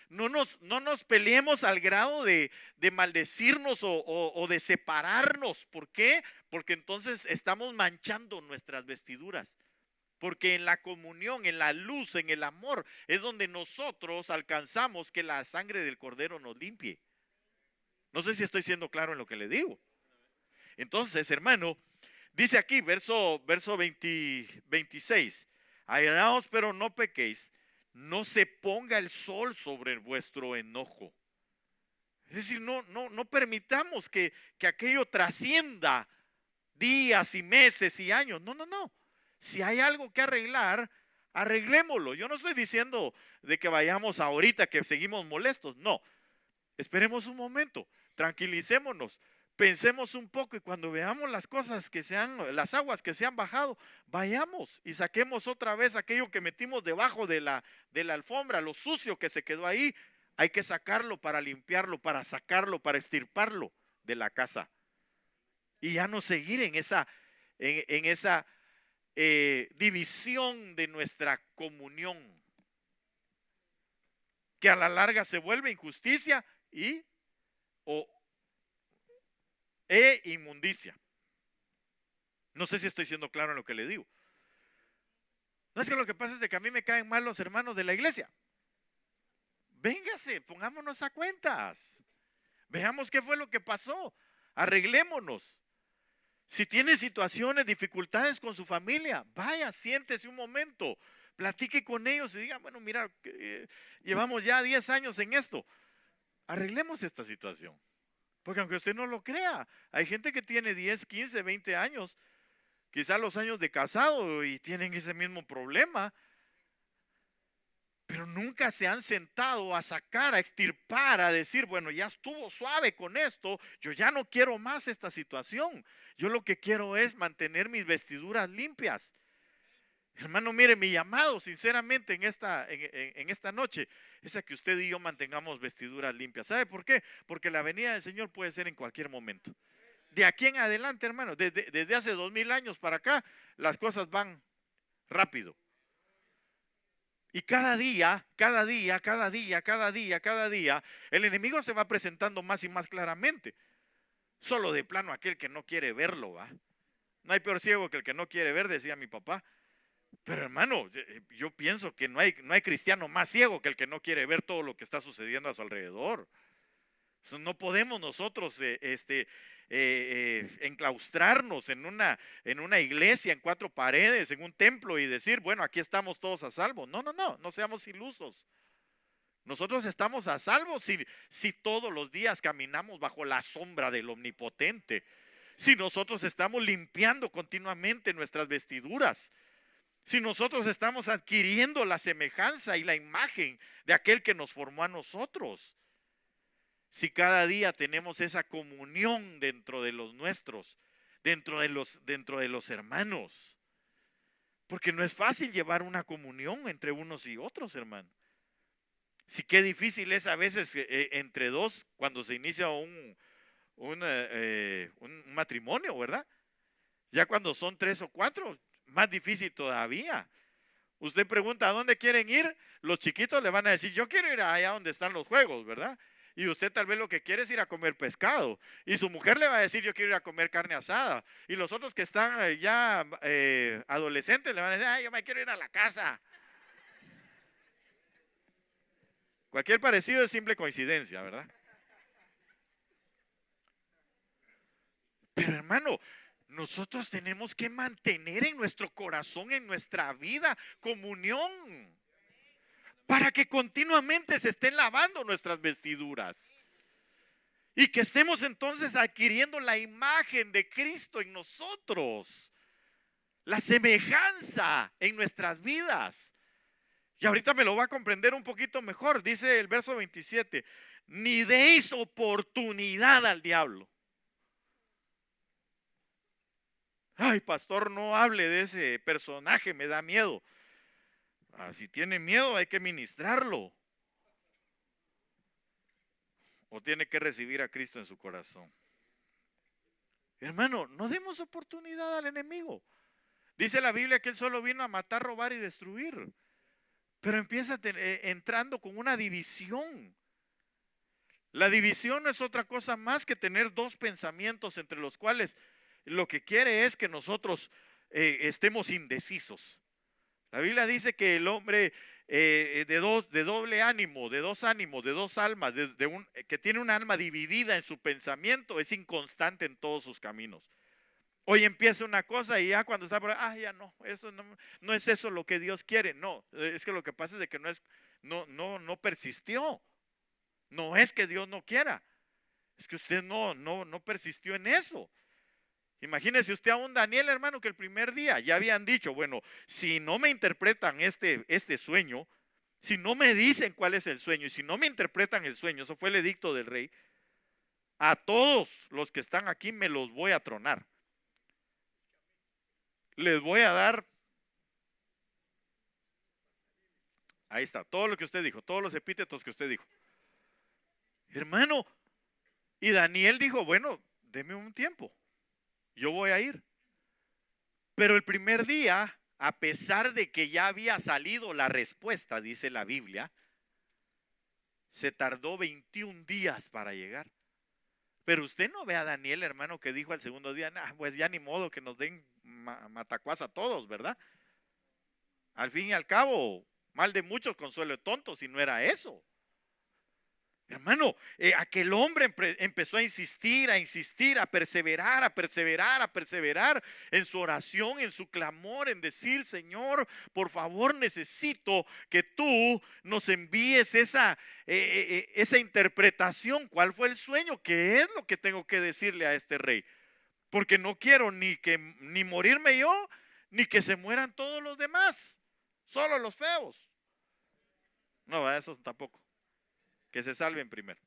No nos peleemos al grado de maldecirnos o de separarnos. ¿Por qué? Porque entonces estamos manchando nuestras vestiduras. Porque en la comunión, en la luz, en el amor, es donde nosotros alcanzamos que la sangre del Cordero nos limpie. No sé si estoy siendo claro en lo que le digo. Entonces, hermano, dice aquí, verso 26, airaos pero no pequéis, no se ponga el sol sobre vuestro enojo. Es decir, no permitamos que aquello trascienda días y meses y años. No. Si hay algo que arreglar, arreglémoslo. Yo no estoy diciendo de que vayamos ahorita que seguimos molestos. No, esperemos un momento, tranquilicémonos. Pensemos un poco y cuando veamos las cosas las aguas que se han bajado, vayamos y saquemos otra vez aquello que metimos debajo de la alfombra, lo sucio que se quedó ahí. Hay que sacarlo para limpiarlo, para sacarlo, para extirparlo de la casa. Y ya no seguir en esa división de nuestra comunión, que a la larga se vuelve injusticia e inmundicia. No sé si estoy siendo claro en lo que le digo. No es que lo que pasa es de que a mí me caen mal los hermanos de la iglesia. Véngase, pongámonos a cuentas. Veamos qué fue lo que pasó. Arreglémonos. Si tiene situaciones, dificultades con su familia, vaya, siéntese un momento, platique con ellos y diga, bueno, mira, llevamos ya 10 años en esto. Arreglemos esta situación. Porque aunque usted no lo crea, hay gente que tiene 10, 15, 20 años, quizás los años de casado y tienen ese mismo problema, pero nunca se han sentado a sacar, a extirpar, a decir, bueno, ya estuvo suave con esto, yo ya no quiero más esta situación, yo lo que quiero es mantener mis vestiduras limpias. Hermano, mire, mi llamado sinceramente en esta noche es a que usted y yo mantengamos vestiduras limpias. ¿Sabe por qué? Porque la venida del Señor puede ser en cualquier momento. De aquí en adelante, hermano, desde hace 2000 años para acá, las cosas van rápido. Y cada día, el enemigo se va presentando más y más claramente. Solo de plano aquel que no quiere verlo, ¿va? No hay peor ciego que el que no quiere ver, decía mi papá. Pero hermano, yo pienso que no hay cristiano más ciego que el que no quiere ver todo lo que está sucediendo a su alrededor. No podemos nosotros enclaustrarnos en una iglesia, en 4 paredes, en un templo y decir, bueno, aquí estamos todos a salvo. No seamos ilusos. Nosotros estamos a salvo si todos los días caminamos bajo la sombra del Omnipotente. Si nosotros estamos limpiando continuamente nuestras vestiduras. Si nosotros estamos adquiriendo la semejanza y la imagen de aquel que nos formó a nosotros. Si cada día tenemos esa comunión dentro de los nuestros, dentro de los hermanos. Porque no es fácil llevar una comunión entre unos y otros, hermano. Sí, qué difícil es a veces entre dos cuando se inicia un matrimonio, ¿verdad? Ya cuando son 3 o 4, más difícil todavía. Usted pregunta, ¿a dónde quieren ir? Los chiquitos le van a decir, yo quiero ir allá donde están los juegos, ¿verdad? Y usted tal vez lo que quiere es ir a comer pescado. Y su mujer le va a decir, yo quiero ir a comer carne asada. Y los otros que están ya adolescentes le van a decir, ay, yo me quiero ir a la casa. Cualquier parecido es simple coincidencia, ¿verdad? Pero hermano, nosotros tenemos que mantener en nuestro corazón, en nuestra vida, comunión, para que continuamente se estén lavando nuestras vestiduras y que estemos entonces adquiriendo la imagen de Cristo en nosotros, la semejanza en nuestras vidas. Y ahorita me lo va a comprender un poquito mejor. Dice el verso 27, ni deis oportunidad al diablo. Ay, pastor, no hable de ese personaje, me da miedo. Si tiene miedo hay que ministrarlo. O tiene que recibir a Cristo en su corazón. Hermano, no demos oportunidad al enemigo. Dice la Biblia que él solo vino a matar, robar y destruir. Pero empieza entrando con una división. La división no es otra cosa más que tener dos pensamientos entre los cuales lo que quiere es que nosotros estemos indecisos. La Biblia dice que el hombre de doble ánimo, de dos ánimos, de dos almas, que tiene un alma dividida en su pensamiento, es inconstante en todos sus caminos. Hoy empieza una cosa y ya cuando está por ahí, ya no, eso no es eso lo que Dios quiere. No, es que lo que pasa es de que no persistió. No es que Dios no quiera, es que usted no persistió en eso. Imagínese usted a un Daniel, hermano, que el primer día ya habían dicho, bueno, si no me interpretan este sueño, si no me dicen cuál es el sueño y si no me interpretan el sueño, eso fue el edicto del rey, a todos los que están aquí me los voy a tronar. Les voy a dar, ahí está, todo lo que usted dijo, todos los epítetos que usted dijo. Hermano, y Daniel dijo, bueno, deme un tiempo. Yo voy a ir. Pero el primer día, a pesar de que ya había salido la respuesta, dice la Biblia, se tardó 21 días para llegar. Pero usted no ve a Daniel, hermano, que dijo al segundo día, nah, pues ya ni modo que nos den matacuás a todos, ¿verdad? Al fin y al cabo, mal de muchos, consuelo de tontos, y no era eso. Hermano, aquel hombre empezó a insistir, a perseverar en su oración, en su clamor, en decir, Señor, por favor necesito que tú nos envíes esa interpretación. ¿Cuál fue el sueño? ¿Qué es lo que tengo que decirle a este rey? Porque no quiero ni morirme yo, ni que se mueran todos los demás, solo los feos. No, esos tampoco. Que se salven primero.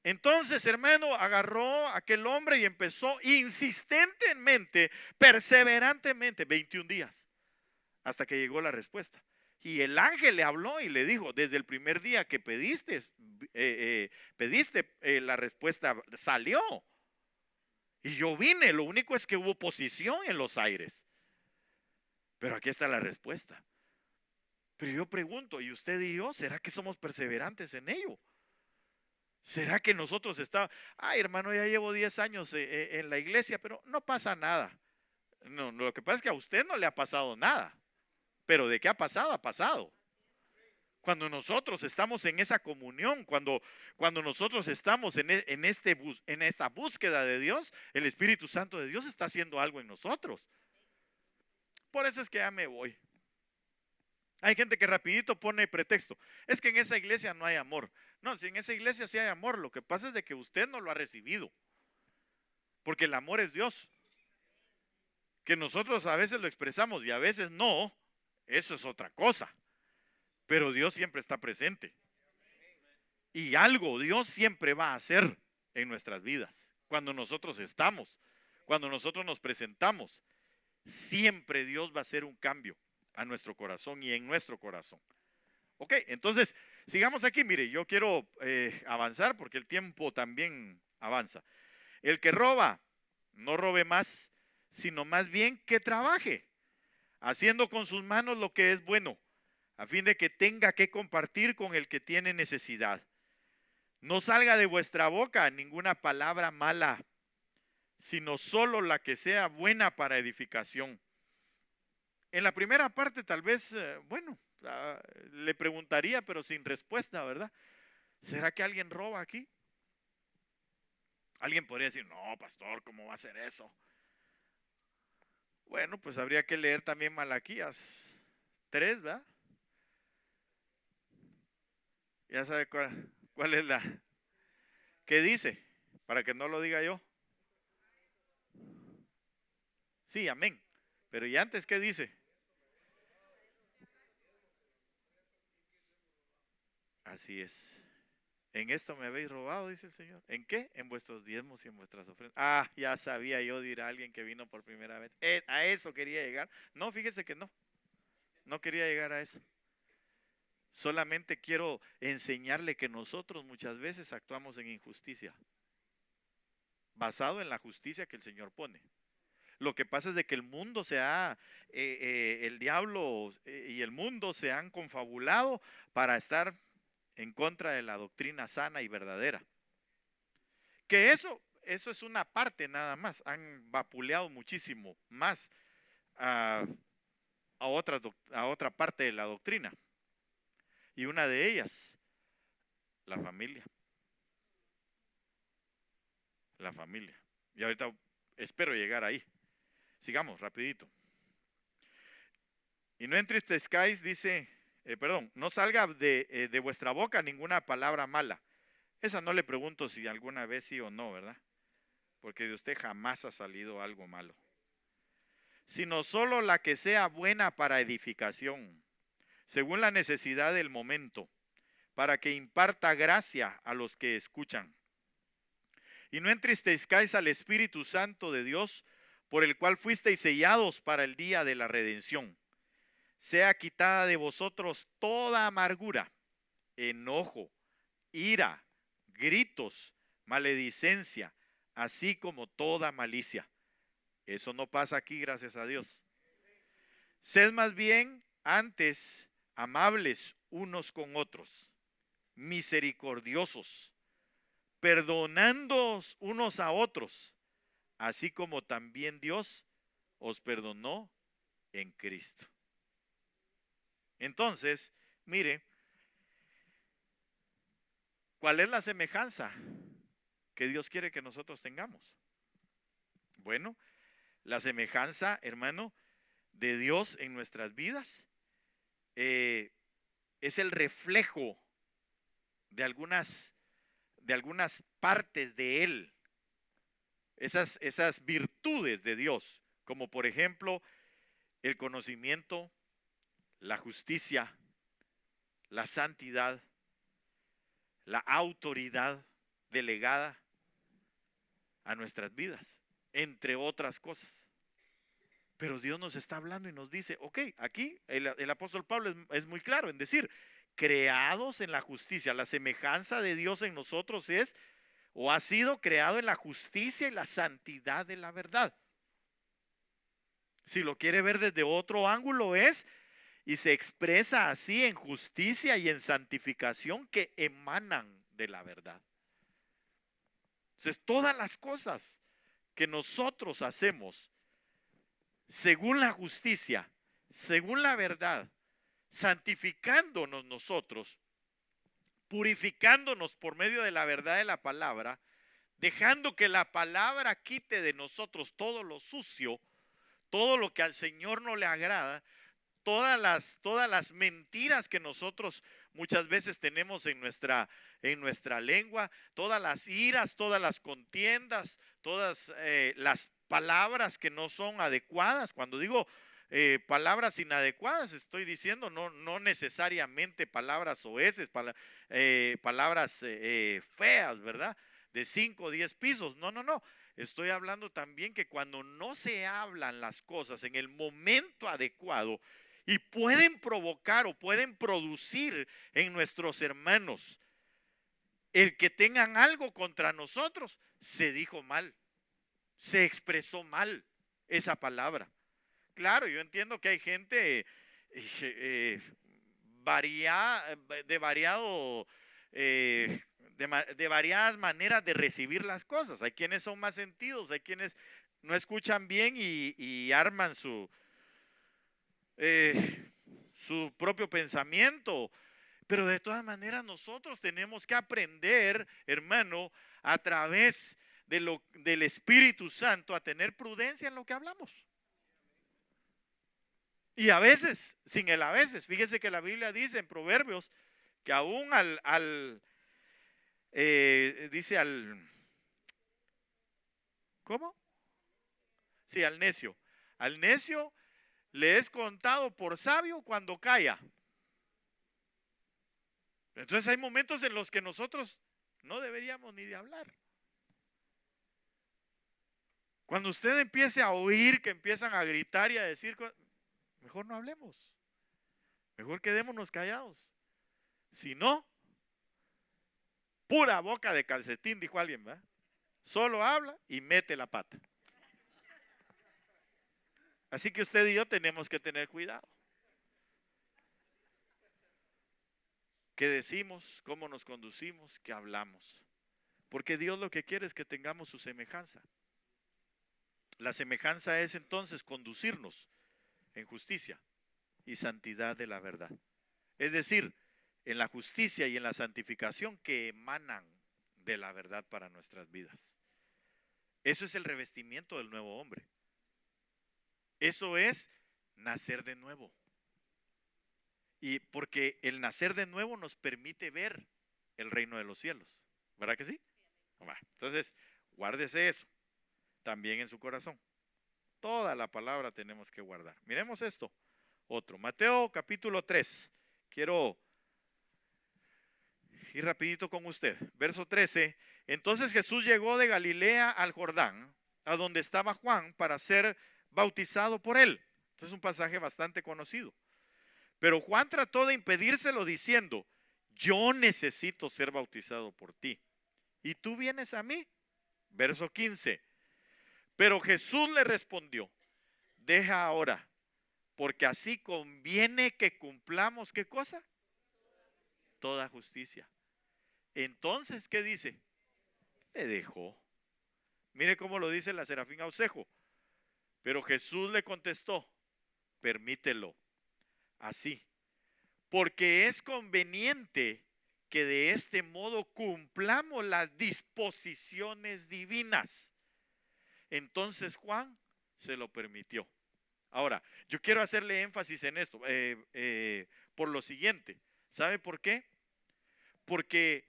Entonces, hermano, agarró a aquel hombre y empezó insistentemente, perseverantemente, 21 días, hasta que llegó la respuesta. Y el ángel le habló y le dijo, desde el primer día que pediste, la respuesta salió. Y yo vine, lo único es que hubo oposición en los aires. Pero aquí está la respuesta. Pero yo pregunto, ¿y usted y yo, será que somos perseverantes en ello? ¿Será que nosotros estamos, ay hermano, ya llevo 10 años en la iglesia, pero no pasa nada? No, lo que pasa es que a usted no le ha pasado nada, pero de qué ha pasado, ha pasado. Cuando nosotros estamos en esa comunión, cuando nosotros estamos en esta búsqueda de Dios, el Espíritu Santo de Dios está haciendo algo en nosotros. Por eso es que ya me voy. Hay gente que rapidito pone pretexto. Es que en esa iglesia no hay amor. No, si en esa iglesia sí hay amor, lo que pasa es de que usted no lo ha recibido. Porque el amor es Dios. Que nosotros a veces lo expresamos y a veces no, eso es otra cosa. Pero Dios siempre está presente. Y algo Dios siempre va a hacer en nuestras vidas. Cuando nosotros estamos, cuando nosotros nos presentamos, siempre Dios va a hacer un cambio a nuestro corazón y en nuestro corazón. Ok, entonces sigamos aquí. Mire, yo quiero avanzar porque el tiempo también avanza. El que roba, no robe más, sino más bien que trabaje, haciendo con sus manos lo que es bueno, a fin de que tenga que compartir con el que tiene necesidad. No salga de vuestra boca ninguna palabra mala, sino solo la que sea buena para edificación. En la primera parte tal vez, le preguntaría, pero sin respuesta, ¿verdad? ¿Será que alguien roba aquí? Alguien podría decir, no, pastor, ¿cómo va a ser eso? Bueno, pues habría que leer también Malaquías 3, ¿verdad? Ya sabe cuál es la... ¿Qué dice? Para que no lo diga yo. Sí, amén. Pero ¿y antes qué dice? Así es. En esto me habéis robado, dice el Señor. ¿En qué? En vuestros diezmos y en vuestras ofrendas. Ah, ya sabía yo, dirá alguien que vino por primera vez. A eso quería llegar. No, fíjese que no. No quería llegar a eso. Solamente quiero enseñarle que nosotros muchas veces actuamos en injusticia, basado en la justicia que el Señor pone. Lo que pasa es de que el mundo el diablo y el mundo se han confabulado para estar en contra de la doctrina sana y verdadera. Que eso es una parte nada más. Han vapuleado muchísimo más a otra parte de la doctrina. Y una de ellas, la familia. La familia. Y ahorita espero llegar ahí. Sigamos rapidito. Y no entristezcáis, dice, no salga de vuestra boca ninguna palabra mala. Esa no le pregunto si alguna vez sí o no, ¿verdad? Porque de usted jamás ha salido algo malo. Sino solo la que sea buena para edificación, según la necesidad del momento, para que imparta gracia a los que escuchan. Y no entristezcáis al Espíritu Santo de Dios, por el cual fuisteis sellados para el día de la redención. Sea quitada de vosotros toda amargura, enojo, ira, gritos, maledicencia, así como toda malicia. Eso no pasa aquí, gracias a Dios. Sed más bien antes amables unos con otros, misericordiosos, perdonándoos unos a otros, así como también Dios os perdonó en Cristo. Entonces, mire, ¿cuál es la semejanza que Dios quiere que nosotros tengamos? Bueno, la semejanza, hermano, de Dios en nuestras vidas es el reflejo de algunas partes de Él, esas virtudes de Dios, como por ejemplo el conocimiento, la justicia, la santidad, la autoridad delegada a nuestras vidas, entre otras cosas. Pero Dios nos está hablando y nos dice, ok, aquí el apóstol Pablo es muy claro en decir, creados en la justicia, la semejanza de Dios en nosotros es, o ha sido creado en la justicia y la santidad de la verdad. Si lo quiere ver desde otro ángulo es, y se expresa así en justicia y en santificación que emanan de la verdad. Entonces, todas las cosas que nosotros hacemos según la justicia, según la verdad, santificándonos nosotros, purificándonos por medio de la verdad de la palabra, dejando que la palabra quite de nosotros todo lo sucio, todo lo que al Señor no le agrada, todas las mentiras que nosotros muchas veces tenemos en nuestra lengua, todas las iras, todas las contiendas, todas las palabras que no son adecuadas. Cuando digo palabras inadecuadas, estoy diciendo no necesariamente palabras oeces, palabras feas, ¿verdad? De 5 o 10 pisos. No. Estoy hablando también que cuando no se hablan las cosas en el momento adecuado y pueden provocar o pueden producir en nuestros hermanos el que tengan algo contra nosotros, se dijo mal, se expresó mal esa palabra. Claro, yo entiendo que hay gente de variado, de variadas maneras de recibir las cosas. Hay quienes son más sentidos, hay quienes no escuchan bien y arman su propio pensamiento. Pero de todas maneras nosotros tenemos que aprender, hermano, a través del Espíritu Santo, a tener prudencia en lo que hablamos. Y a veces, sin el a veces, fíjese que la Biblia dice en Proverbios que aún dice ¿cómo? Sí, al necio. Al necio le es contado por sabio cuando calla. Entonces hay momentos en los que nosotros no deberíamos ni de hablar. Cuando usted empiece a oír que empiezan a gritar y a decir, mejor no hablemos. Mejor quedémonos callados. Si no, pura boca de calcetín, dijo alguien, ¿verdad? Solo habla y mete la pata. Así que usted y yo tenemos que tener cuidado. ¿Qué decimos? ¿Cómo nos conducimos? ¿Qué hablamos? Porque Dios lo que quiere es que tengamos su semejanza. La semejanza es entonces conducirnos en justicia y santidad de la verdad. Es decir, en la justicia y en la santificación que emanan de la verdad para nuestras vidas. Eso es el revestimiento del nuevo hombre. Eso es nacer de nuevo. Y porque el nacer de nuevo nos permite ver el reino de los cielos. ¿Verdad que sí? Entonces, guárdese eso también en su corazón. Toda la palabra tenemos que guardar. Miremos esto. Otro. Mateo capítulo 3. Quiero ir rapidito con usted. Verso 13. Entonces Jesús llegó de Galilea al Jordán, a donde estaba Juan, para ser bautizado por él. Este es un pasaje bastante conocido. Pero Juan trató de impedírselo diciendo, yo necesito ser bautizado por ti, ¿y tú vienes a mí? Verso 15. Pero Jesús le respondió, deja ahora, porque así conviene que cumplamos, ¿qué cosa? Toda justicia. Entonces, ¿qué dice? Le dejó. Mire cómo lo dice la Serafín Ausejo. Pero Jesús le contestó, permítelo. Así, porque es conveniente que de este modo cumplamos las disposiciones divinas. Entonces Juan se lo permitió. Ahora, yo quiero hacerle énfasis en esto por lo siguiente. ¿Sabe por qué? Porque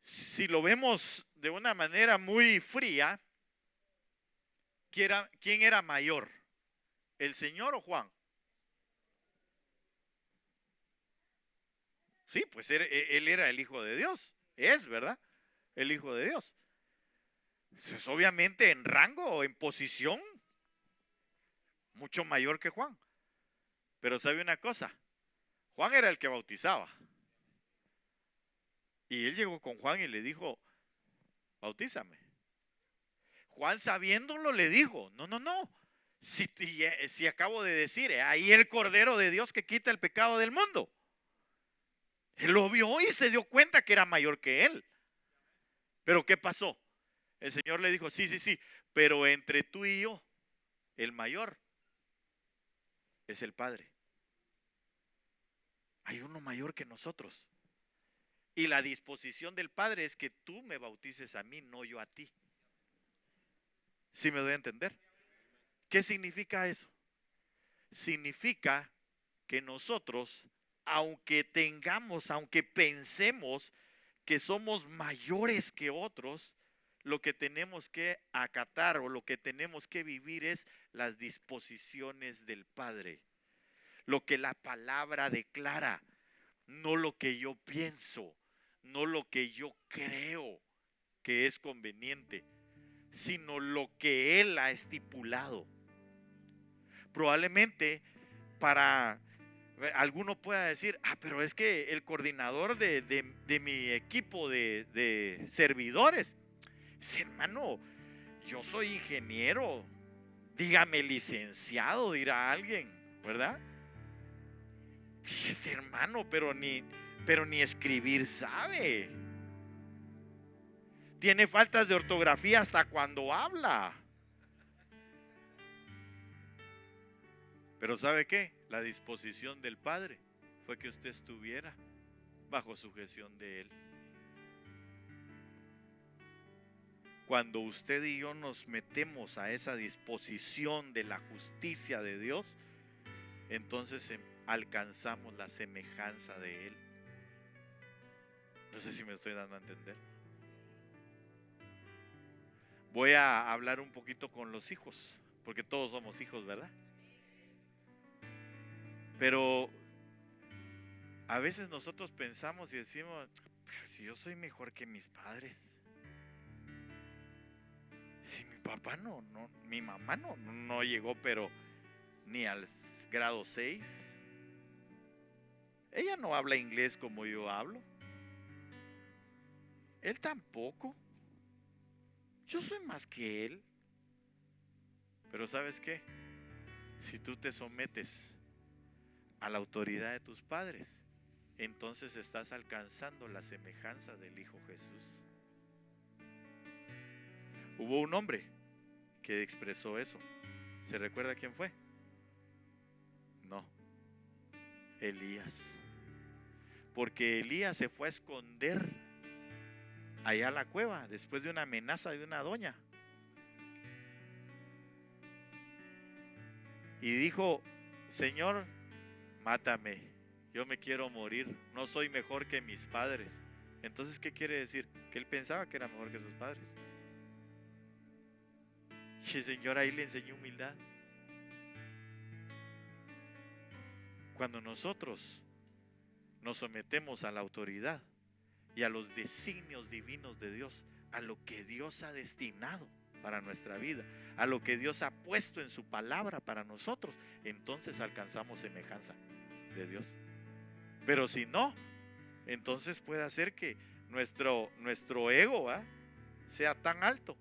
si lo vemos de una manera muy fría, ¿quién era mayor? ¿El Señor o Juan? Sí, pues él era el Hijo de Dios. Es, ¿verdad? El Hijo de Dios. Pues obviamente en rango o en posición, mucho mayor que Juan. Pero ¿sabe una cosa? Juan era el que bautizaba. Y él llegó con Juan y le dijo, bautízame. Juan sabiéndolo le dijo, no. Si acabo de decir, ahí el Cordero de Dios que quita el pecado del mundo. Él lo vio y se dio cuenta que era mayor que él. Pero ¿qué pasó? El Señor le dijo, sí, pero entre tú y yo, el mayor es el Padre. Hay uno mayor que nosotros. Y la disposición del Padre es que tú me bautices a mí, no yo a ti. ¿Sí me doy a entender? ¿Qué significa eso? Significa que nosotros, aunque pensemos que somos mayores que otros, lo que tenemos que acatar o lo que tenemos que vivir es las disposiciones del Padre. Lo que la palabra declara, no lo que yo pienso, no lo que yo creo que es conveniente, sino lo que Él ha estipulado. Probablemente para Alguno pueda decir, pero es que el coordinador de mi equipo de servidores, hermano, yo soy ingeniero, dígame licenciado, dirá alguien, ¿verdad? Y este hermano, pero ni escribir sabe. Tiene faltas de ortografía hasta cuando habla. Pero ¿sabe qué? La disposición del Padre fue que usted estuviera bajo sujeción de Él. Cuando usted y yo nos metemos a esa disposición de la justicia de Dios, entonces alcanzamos la semejanza de Él. No sé si me estoy dando a entender. Voy a hablar un poquito con los hijos, porque todos somos hijos, ¿verdad? Pero a veces nosotros pensamos y decimos, si yo soy mejor que mis padres, si mi papá mi mamá no llegó, pero ni al grado 6, ella no habla inglés como yo hablo, él tampoco, yo soy más que él. Pero ¿sabes qué? Si tú te sometes a la autoridad de tus padres, entonces estás alcanzando la semejanza del Hijo Jesús. Hubo un hombre que expresó eso. ¿Se recuerda quién fue? No, Elías. Porque Elías se fue a esconder allá a la cueva después de una amenaza de una doña. Y dijo, Señor, mátame, yo me quiero morir, no soy mejor que mis padres. Entonces, ¿qué quiere decir? Que él pensaba que era mejor que sus padres. Y el Señor ahí le enseñó humildad. Cuando nosotros nos sometemos a la autoridad y a los designios divinos de Dios, a lo que Dios ha destinado para nuestra vida, a lo que Dios ha puesto en su palabra para nosotros, entonces alcanzamos semejanza de Dios. Pero si no, entonces puede hacer que nuestro ego sea tan alto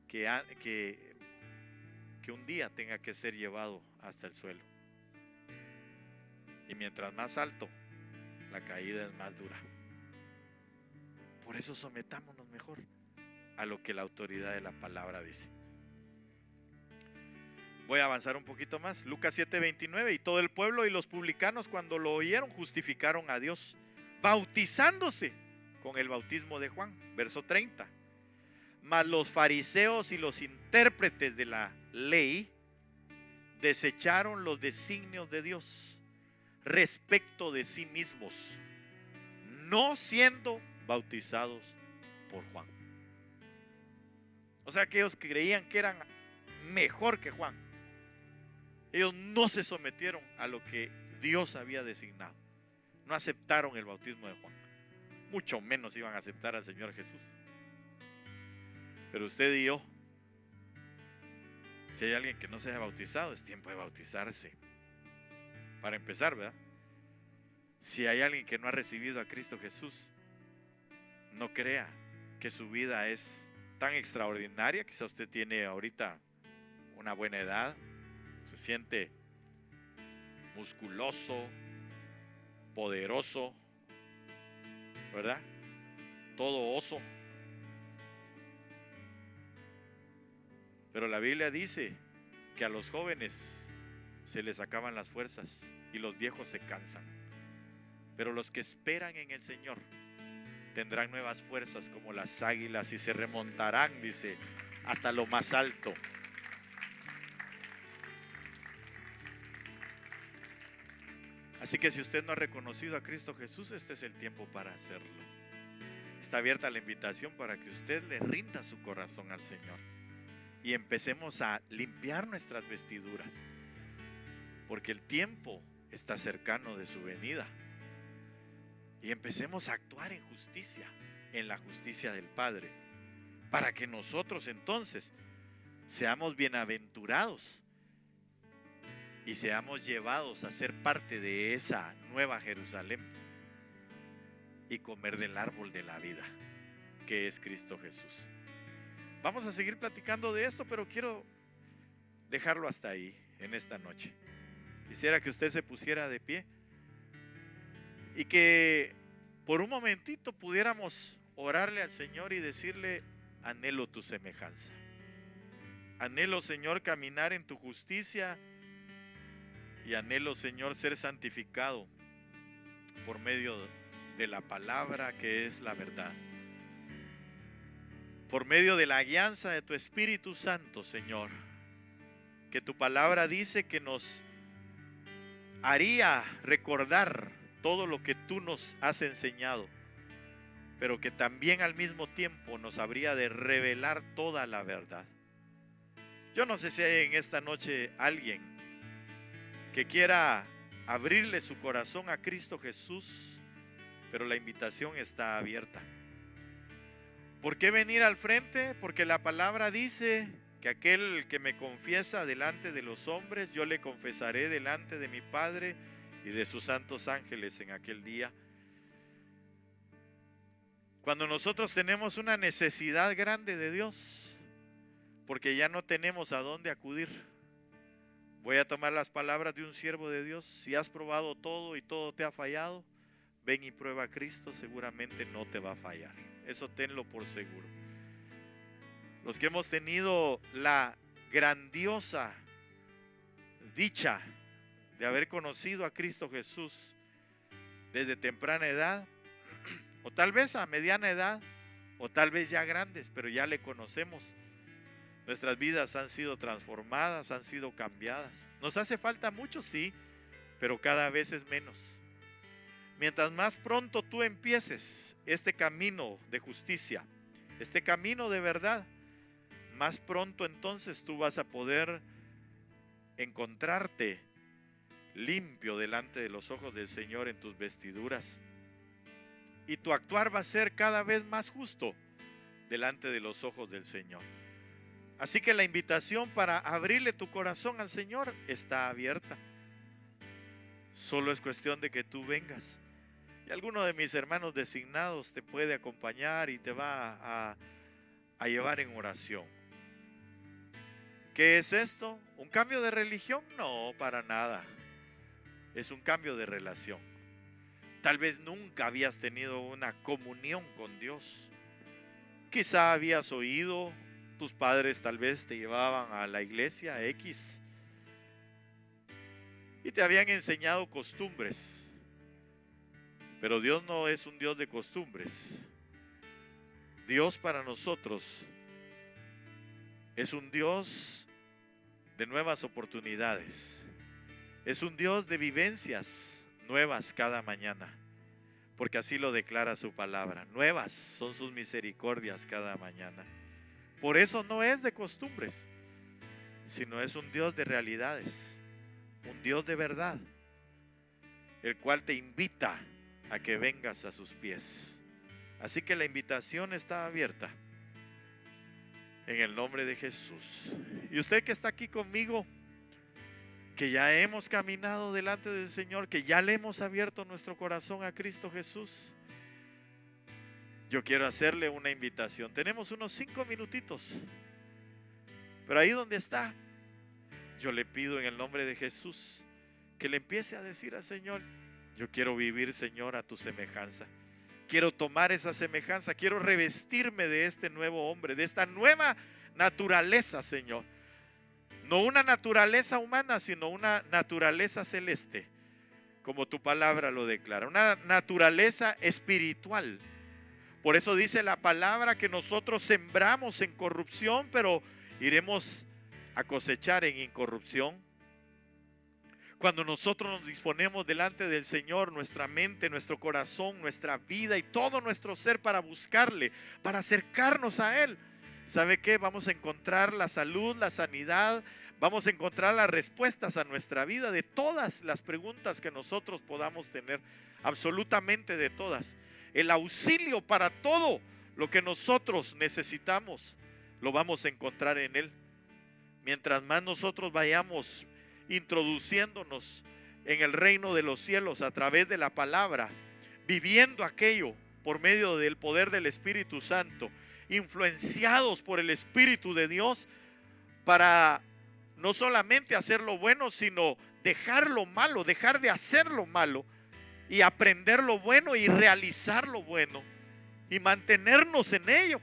que un día tenga que ser llevado hasta el suelo. Y mientras más alto, la caída es más dura. Por eso sometámonos mejor a lo que la autoridad de la palabra dice. Voy a avanzar un poquito más. Lucas 7:29. Y todo el pueblo y los publicanos, cuando lo oyeron, justificaron a Dios, bautizándose con el bautismo de Juan. Verso 30. Mas los fariseos y los intérpretes de la ley desecharon los designios de Dios respecto de sí mismos, no siendo bautizados por Juan. O sea que ellos creían que eran mejor que Juan. Ellos no se sometieron a lo que Dios había designado. No aceptaron el bautismo de Juan. Mucho menos iban a aceptar al Señor Jesús. Pero usted y yo, si hay alguien que no se haya bautizado, es tiempo de bautizarse. Para empezar, ¿verdad? Si hay alguien que no ha recibido a Cristo Jesús, no crea que su vida es tan extraordinaria. Quizá usted tiene ahorita una buena edad, se siente musculoso, poderoso, ¿verdad? Todo oso. Pero la Biblia dice que a los jóvenes se les acaban las fuerzas y los viejos se cansan. Pero los que esperan en el Señor tendrán nuevas fuerzas como las águilas y se remontarán, dice, hasta lo más alto. Así que si usted no ha reconocido a Cristo Jesús, este es el tiempo para hacerlo. Está abierta la invitación para que usted le rinda su corazón al Señor y empecemos a limpiar nuestras vestiduras, porque el tiempo está cercano de su venida. Y empecemos a actuar en justicia, en la justicia del Padre, para que nosotros entonces seamos bienaventurados y seamos llevados a ser parte de esa nueva Jerusalén y comer del árbol de la vida, que es Cristo Jesús. Vamos a seguir platicando de esto, pero quiero dejarlo hasta ahí en esta noche. Quisiera que usted se pusiera de pie y que por un momentito pudiéramos orarle al Señor y decirle: anhelo tu semejanza. Anhelo, Señor, caminar en tu justicia, y anhelo, Señor, ser santificado por medio de la palabra que es la verdad. Por medio de la guianza de tu Espíritu Santo, Señor, que tu palabra dice que nos haría recordar todo lo que tú nos has enseñado, pero que también al mismo tiempo nos habría de revelar toda la verdad. Yo no sé si hay en esta noche alguien que quiera abrirle su corazón a Cristo Jesús, pero la invitación está abierta. ¿Por qué venir al frente? Porque la palabra dice que aquel que me confiesa delante de los hombres, yo le confesaré delante de mi Padre y de sus santos ángeles en aquel día. Cuando nosotros tenemos una necesidad grande de Dios, porque ya no tenemos a dónde acudir, voy a tomar las palabras de un siervo de Dios: si has probado todo y todo te ha fallado, ven y prueba a Cristo, seguramente no te va a fallar. Eso tenlo por seguro. Los que hemos tenido la grandiosa dicha de haber conocido a Cristo Jesús desde temprana edad, o tal vez a mediana edad, o tal vez ya grandes, pero ya le conocemos. Nuestras vidas han sido transformadas, han sido cambiadas. Nos hace falta mucho, sí, pero cada vez es menos. Mientras más pronto tú empieces este camino de justicia, este camino de verdad, más pronto entonces tú vas a poder encontrarte limpio delante de los ojos del Señor en tus vestiduras. Y tu actuar va a ser cada vez más justo delante de los ojos del Señor. Así que la invitación para abrirle tu corazón al Señor está abierta. Solo es cuestión de que tú vengas. Y alguno de mis hermanos designados te puede acompañar y te va a llevar en oración. ¿Qué es esto? ¿Un cambio de religión? No, para nada. Es un cambio de relación. Tal vez nunca habías tenido una comunión con Dios. Quizá habías oído, tus padres tal vez te llevaban a la iglesia X y te habían enseñado costumbres. Pero Dios no es un Dios de costumbres. Dios para nosotros es un Dios de nuevas oportunidades. Es un Dios de vivencias nuevas cada mañana, porque así lo declara su palabra. Nuevas son sus misericordias cada mañana. Por eso no es de costumbres, sino es un Dios de realidades, un Dios de verdad, el cual te invita a que vengas a sus pies. Así que la invitación está abierta en el nombre de Jesús. Y usted que está aquí conmigo, que ya hemos caminado delante del Señor, que ya le hemos abierto nuestro corazón a Cristo Jesús, yo quiero hacerle una invitación. Tenemos unos 5 minutitos, pero ahí donde está, yo le pido en el nombre de Jesús que le empiece a decir al Señor: yo quiero vivir, Señor, a tu semejanza. Quiero tomar esa semejanza, quiero revestirme de este nuevo hombre, de esta nueva naturaleza, Señor. No una naturaleza humana, sino una naturaleza celeste, como tu palabra lo declara, una naturaleza espiritual. Por eso dice la palabra que nosotros sembramos en corrupción, pero iremos a cosechar en incorrupción. Cuando nosotros nos disponemos delante del Señor, nuestra mente, nuestro corazón, nuestra vida y todo nuestro ser para buscarle, para acercarnos a Él, ¿sabe qué? Vamos a encontrar la salud, la sanidad, vamos a encontrar las respuestas a nuestra vida de todas las preguntas que nosotros podamos tener, absolutamente de todas. El auxilio para todo lo que nosotros necesitamos lo vamos a encontrar en Él. Mientras más nosotros vayamos introduciéndonos en el reino de los cielos a través de la palabra, viviendo aquello por medio del poder del Espíritu Santo, influenciados por el Espíritu de Dios para no solamente hacer lo bueno, sino dejar lo malo, dejar de hacer lo malo y aprender lo bueno y realizar lo bueno y mantenernos en ello.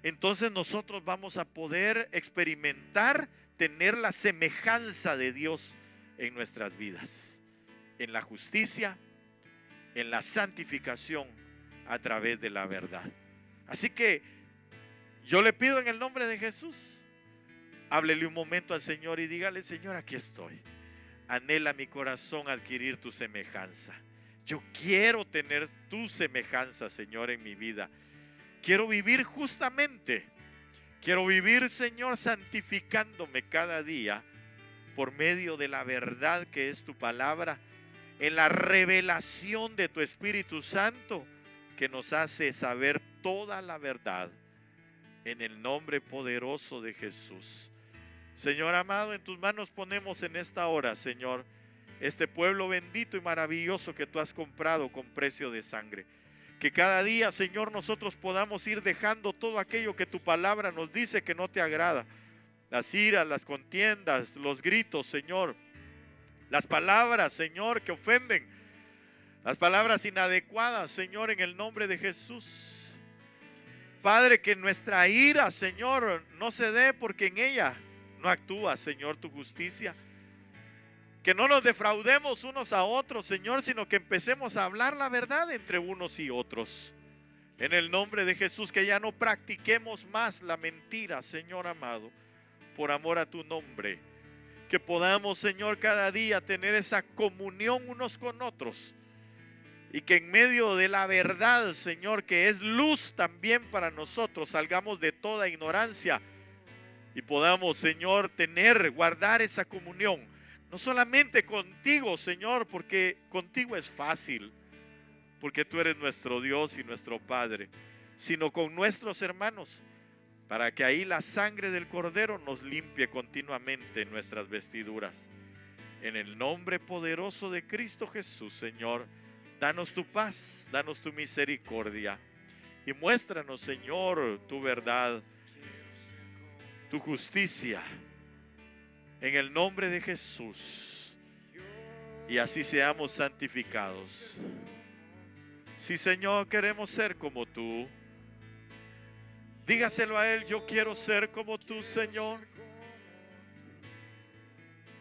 Entonces nosotros vamos a poder experimentar, tener la semejanza de Dios en nuestras vidas, en la justicia, en la santificación a través de la verdad. Así que yo le pido en el nombre de Jesús, háblele un momento al Señor y dígale: Señor, aquí estoy. Anhela mi corazón adquirir tu semejanza. Yo quiero tener tu semejanza, Señor, en mi vida. Quiero vivir justamente. Quiero vivir, Señor, santificándome cada día por medio de la verdad que es tu palabra, en la revelación de tu Espíritu Santo que nos hace saber toda la verdad. En el nombre poderoso de Jesús. Señor amado, en tus manos ponemos en esta hora, Señor, este pueblo bendito y maravilloso que tú has comprado con precio de sangre. Que cada día, Señor, nosotros podamos ir dejando todo aquello que tu palabra nos dice que no te agrada. Las iras, las contiendas, los gritos, Señor. Las palabras, Señor, que ofenden. Las palabras inadecuadas, Señor, en el nombre de Jesús. Padre, que nuestra ira, Señor, no se dé porque en ella no actúa, Señor, tu justicia. Que no nos defraudemos unos a otros, Señor, sino que empecemos a hablar la verdad entre unos y otros. En el nombre de Jesús, que ya no practiquemos más la mentira, Señor amado, por amor a tu nombre. Que podamos, Señor, cada día tener esa comunión unos con otros. Y que en medio de la verdad, Señor, que es luz también para nosotros, salgamos de toda ignorancia y podamos, Señor, guardar esa comunión. No solamente contigo, Señor, porque contigo es fácil, porque tú eres nuestro Dios y nuestro Padre, sino con nuestros hermanos, para que ahí la sangre del Cordero nos limpie continuamente nuestras vestiduras. En el nombre poderoso de Cristo Jesús, Señor, danos tu paz, danos tu misericordia y muéstranos, Señor, tu verdad, tu justicia, en el nombre de Jesús, y así seamos santificados. Sí, Señor, queremos ser como tú. Dígaselo a Él: yo quiero ser como tú, Señor.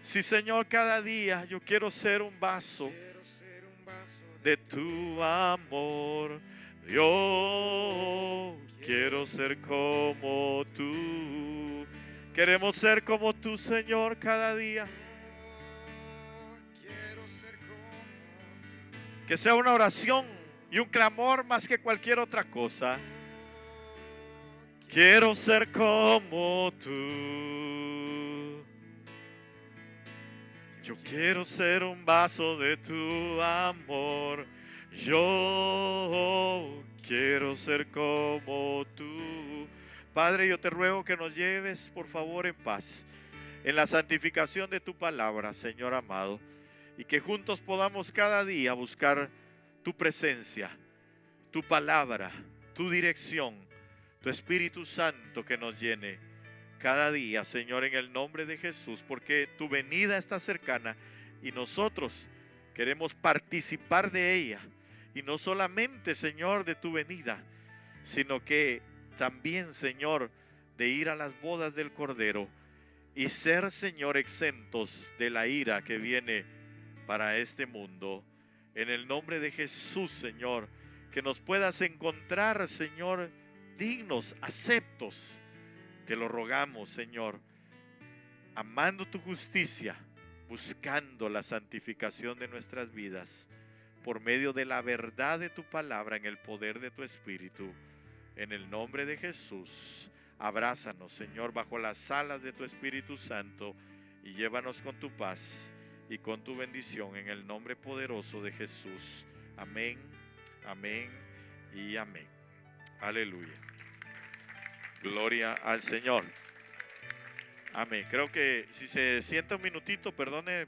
Sí, Señor, cada día yo quiero ser un vaso de tu amor. Yo quiero ser como tú. Queremos ser como tú, Señor, cada día. Que sea una oración y un clamor más que cualquier otra cosa. Quiero ser como tú. Yo quiero ser un vaso de tu amor. Yo quiero ser como tú. Padre, yo te ruego que nos lleves, por favor, en paz, en la santificación de tu palabra, Señor amado, y que juntos podamos cada día buscar tu presencia, tu palabra, tu dirección, tu Espíritu Santo que nos llene cada día, Señor, en el nombre de Jesús, porque tu venida está cercana y nosotros queremos participar de ella. Y no solamente, Señor, de tu venida, sino que también, Señor, de ir a las bodas del Cordero y ser, Señor, exentos de la ira que viene para este mundo. En el nombre de Jesús, Señor, que nos puedas encontrar, Señor, dignos, aceptos. Te lo rogamos, Señor, amando tu justicia, buscando la santificación de nuestras vidas por medio de la verdad de tu palabra en el poder de tu Espíritu. En el nombre de Jesús, abrázanos, Señor, bajo las alas de tu Espíritu Santo y llévanos con tu paz y con tu bendición en el nombre poderoso de Jesús. Amén, amén y amén. Aleluya. Gloria al Señor. Amén. Creo que si se sienta un minutito, perdone.